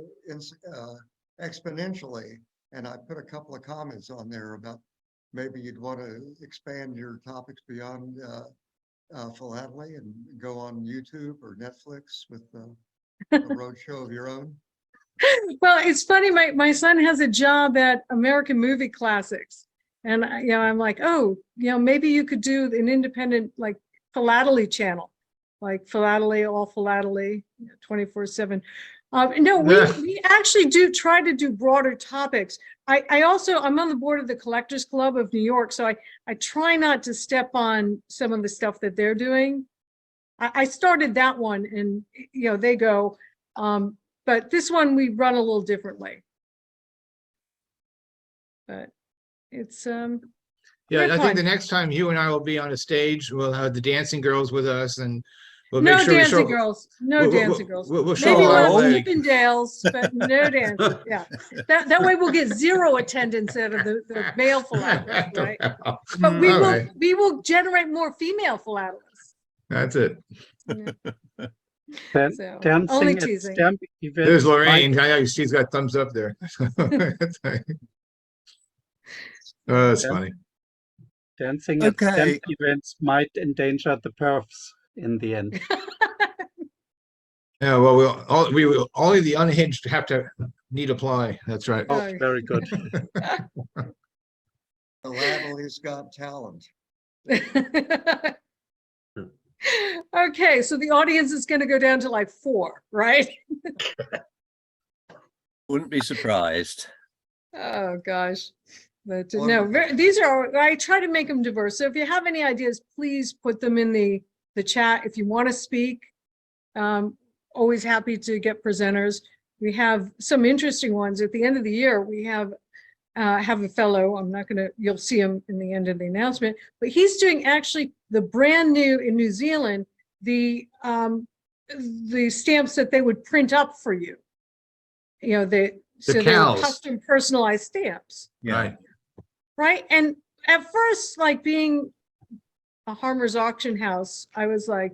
exponentially. And I put a couple of comments on there about maybe you'd want to expand your topics beyond philately and go on YouTube or Netflix with a roadshow of your own. Well, it's funny. My son has a job at American Movie Classics, and I'm like, oh, maybe you could do an independent like philately channel, like philately, all philately, 24/7. No, we actually do try to do broader topics. I'm on the board of the Collectors Club of New York, so I try not to step on some of the stuff that they're doing. I started that one, and they go. But this one we run a little differently. But it's yeah, I think the next time you and I will be on a stage, we'll have the dancing girls with us, and we'll no make sure dancing we show, girls. No dancing girls. We'll show Maybe our we'll have leg. Chippendales, but no dancing. Yeah, that way we'll get zero attendance out of the male philatelists, right? But we will generate more female philatelists. That's it. So, Dancing only at teasing. stamp events There's Lorraine. might- I know she's got thumbs up there. Oh, that's funny. Dancing at Okay. stamp events might endanger the perfs in the end. Yeah, well, only the unhinged have to need apply. That's right. Oh, very good. Philately's got talent. Okay, so the audience is going to go down to like 4, right? Wouldn't be surprised. Oh gosh. But no, these are, I try to make them diverse. So if you have any ideas, please put them in the chat. If you want to speak, always happy to get presenters. We have some interesting ones. At the end of the year, we have a fellow, you'll see him in the end of the announcement, but he's doing actually the brand new in New Zealand, the stamps that they would print up for you. So they were custom personalized stamps. Right. Right. And at first, like being a Harmer's auction house, I was like,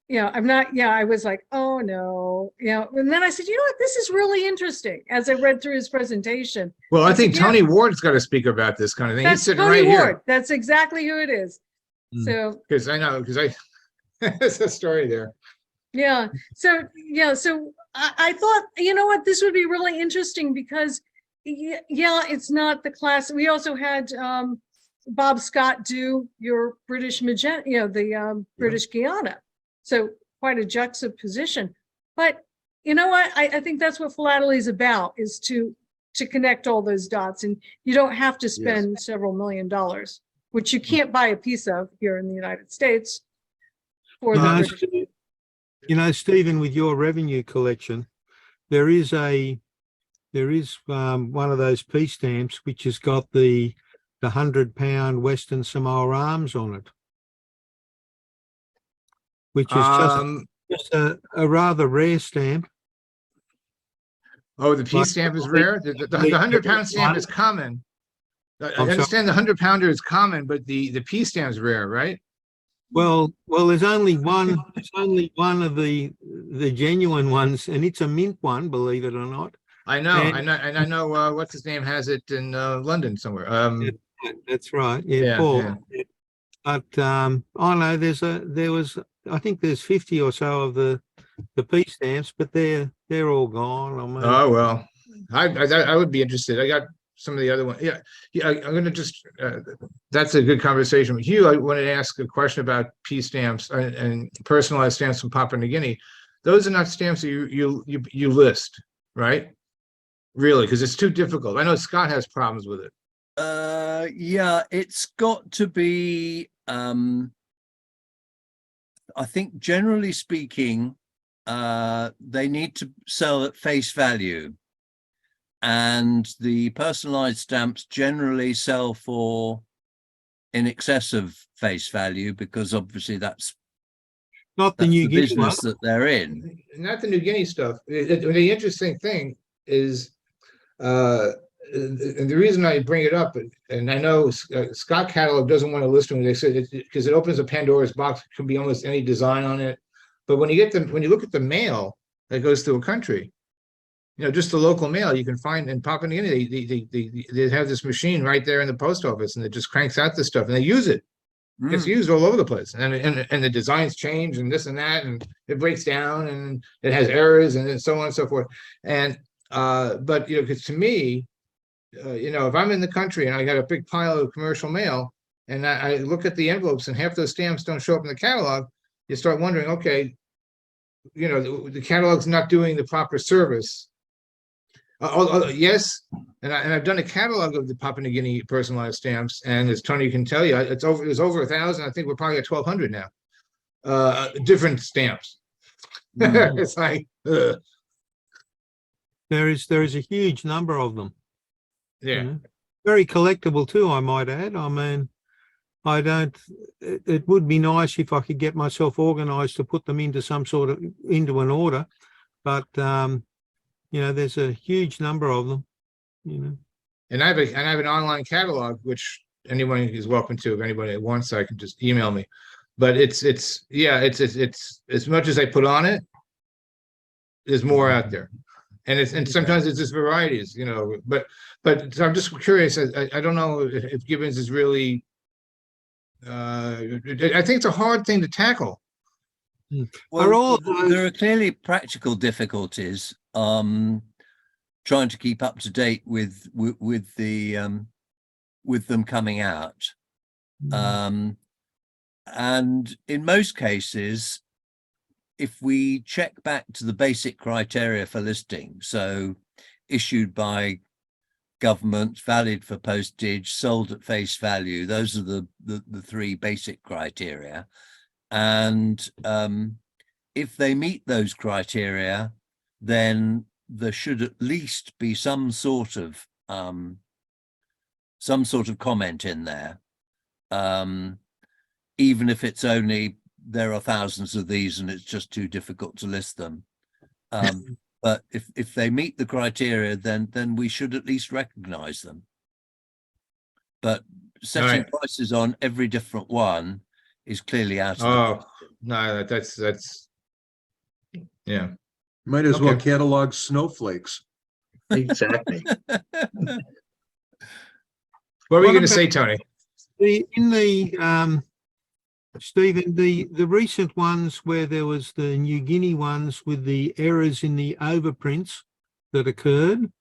I was like, oh no, and then I said, what, this is really interesting as I read through his presentation. Well, I think Tony Ward's got to speak about this kind of thing. That's He's sitting Tony right Ward. here. That's exactly who it is. So Because there's a story there. yeah. So I thought, what, this would be really interesting because it's not the class. We also had Bob Scott do your British Magenta, the British Guiana. So quite a juxtaposition. But you know what? I think that's what philately is about, is to connect all those dots. And you don't have to spend several $1 million, which you can't buy a piece of here in the United States. For Stephen, with your revenue collection, there is one of those peace stamps which has got the 100-pound Western Samoa arms on it, which is just a rather rare stamp. Oh, the peace stamp is rare. The 100-pound stamp is common. I understand the 100-pounder is common, but the peace stamp is rare, right? Well, there's only one. It's only one of the genuine ones, and it's a mint one, believe it or not. I know, and I know what's his name has it in London somewhere. That's right. Yeah, Paul. Yeah. But I know I think there's 50 or so of the peace stamps, but they're all gone. Oh well, I would be interested. I got some of the other ones. Yeah. I'm going to just. That's a good conversation with Hugh. I wanted to ask a question about peace stamps and personalized stamps from Papua New Guinea. Those are not stamps that you list, right? Really, because it's too difficult. I know Scott has problems with it. Yeah, it's got to be. I think generally speaking, they need to sell at face value, and the personalized stamps generally sell for in excess of face value, because obviously that's not the New Guinea business that they're in. Not the New Guinea stuff. The interesting thing is, and the reason I bring it up, and I know Scott Catalog doesn't want to list them, they said because it opens a Pandora's box. It can be almost any design on it. But when you look at the mail that goes through a country, just the local mail you can find in Papua New Guinea, they have this machine right there in the post office, and it just cranks out this stuff, and they use it. It's used all over the place, and the designs change and this and that, and it breaks down, and it has errors, and so on and so forth. And but because to me, if I'm in the country and I got a big pile of commercial mail, and I look at the envelopes and half those stamps don't show up in the catalog, you start wondering, okay, the catalog's not doing the proper service. Yes, and I've done a catalog of the Papua New Guinea personalized stamps, and as Tony can tell you, there's over 1,000. I think we're probably at 1,200 now. Different stamps. It's like there is a huge number of them. Yeah. Very collectible too, I might add. I mean, it would be nice if I could get myself organized to put them into into an order, but there's a huge number of them, And I have an online catalog, which anyone is welcome to. If anybody wants, I can just email me. But it's as much as I put on it, there's more out there. And sometimes it's just varieties, but so I'm just curious. I don't know if Gibbons is really. I think it's a hard thing to tackle. Well, there are clearly practical difficulties trying to keep up to date with them coming out, and in most cases, if we check back to the basic criteria for listing, so issued by government, valid for postage, sold at face value, those are the three basic criteria. And if they meet those criteria, then there should at least be some sort of comment in there, even if it's only there are thousands of these and it's just too difficult to list them. But if they meet the criteria, then we should at least recognize them. But setting prices on every different one is clearly out of no, that's yeah. Might as well catalog snowflakes. Exactly. What were you going to say, Tony? Stephen, the recent ones where there was the New Guinea ones with the errors in the overprints that occurred,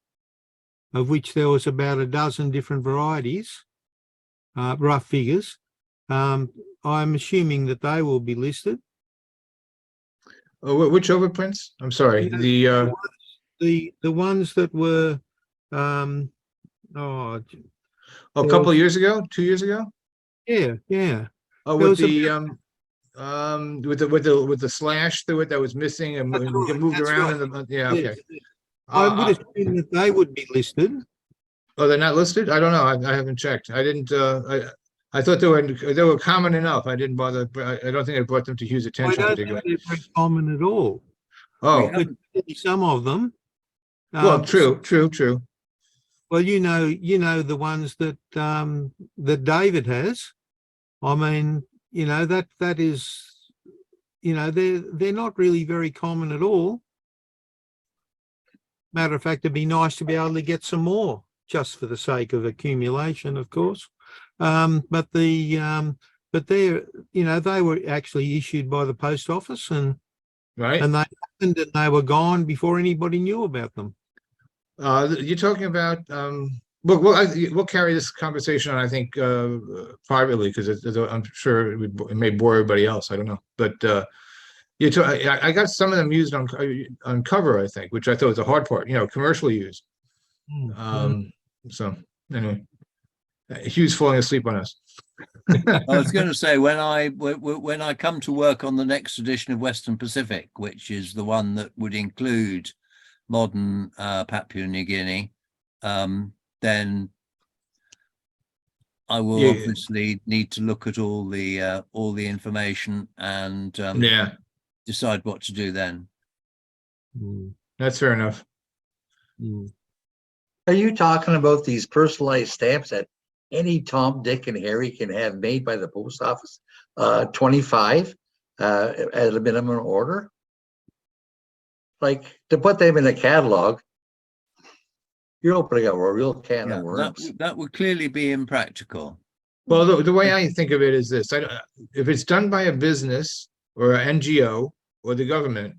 of which there was about a dozen different varieties. rough figures. I'm assuming that they will be listed. Oh, which overprints? I'm sorry. The ones that were a couple of years ago, 2 years ago. Yeah. Oh, with the with the slash through it that was missing and moved around in the okay. I would assume that they would be listed. Oh, they're not listed? I don't know. I haven't checked. I didn't. I thought they were common enough. I didn't bother. I don't think I brought them to Hugh's attention. I don't think they're very common at all. Oh, some of them. Well, true. Well, you know the ones that that David has. I mean, that is, they're not really very common at all. Matter of fact, it'd be nice to be able to get some more, just for the sake of accumulation, of course. But they're, they were actually issued by the post office, and right, and they were gone before anybody knew about them. You're talking about we'll carry this conversation on, I think, privately, because I'm sure it may bore everybody else. I don't know, but I got some of them used on cover, I think, which I thought was the hard part. Commercially used. So anyway, Hugh's falling asleep on us. I was going to say, when I come to work on the next edition of Western Pacific, which is the one that would include modern Papua New Guinea, then I will obviously need to look at all the information and decide what to do then. That's fair enough. Are you talking about these personalized stamps that any Tom, Dick, and Harry can have made by the post office? 25 at a minimum order? Like, to put them in a catalog, you're opening up a real can of worms. That would clearly be impractical. Well, the way I think of it is this: if it's done by a business or an NGO or the government,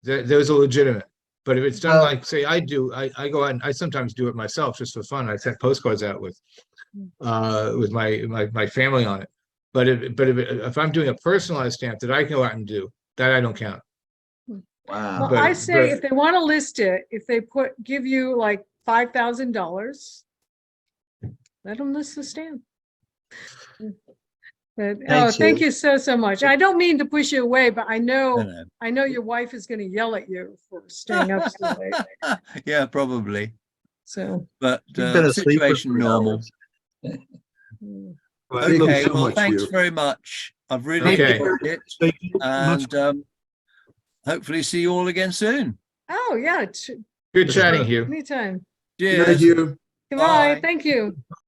there's a legitimate. But if it's done like, say, I go out and I sometimes do it myself just for fun. I send postcards out with my family on it. But if I'm doing a personalized stamp that I go out and do, that I don't count. Wow. Well, I say if they want to list it, if they give you like $5,000, let them list the stamp. But, thank you so much. I don't mean to push you away, but I know your wife is going to yell at you for staying up so late. Yeah, probably. So, but You've been asleep for situation 3 normal. hours. Okay, so well, much, thanks Hugh. very much. I've really enjoyed it, and hopefully see you all again soon. oh yeah, Good chatting, Hugh. anytime. Cheers. Thank you. Goodbye. Thank you.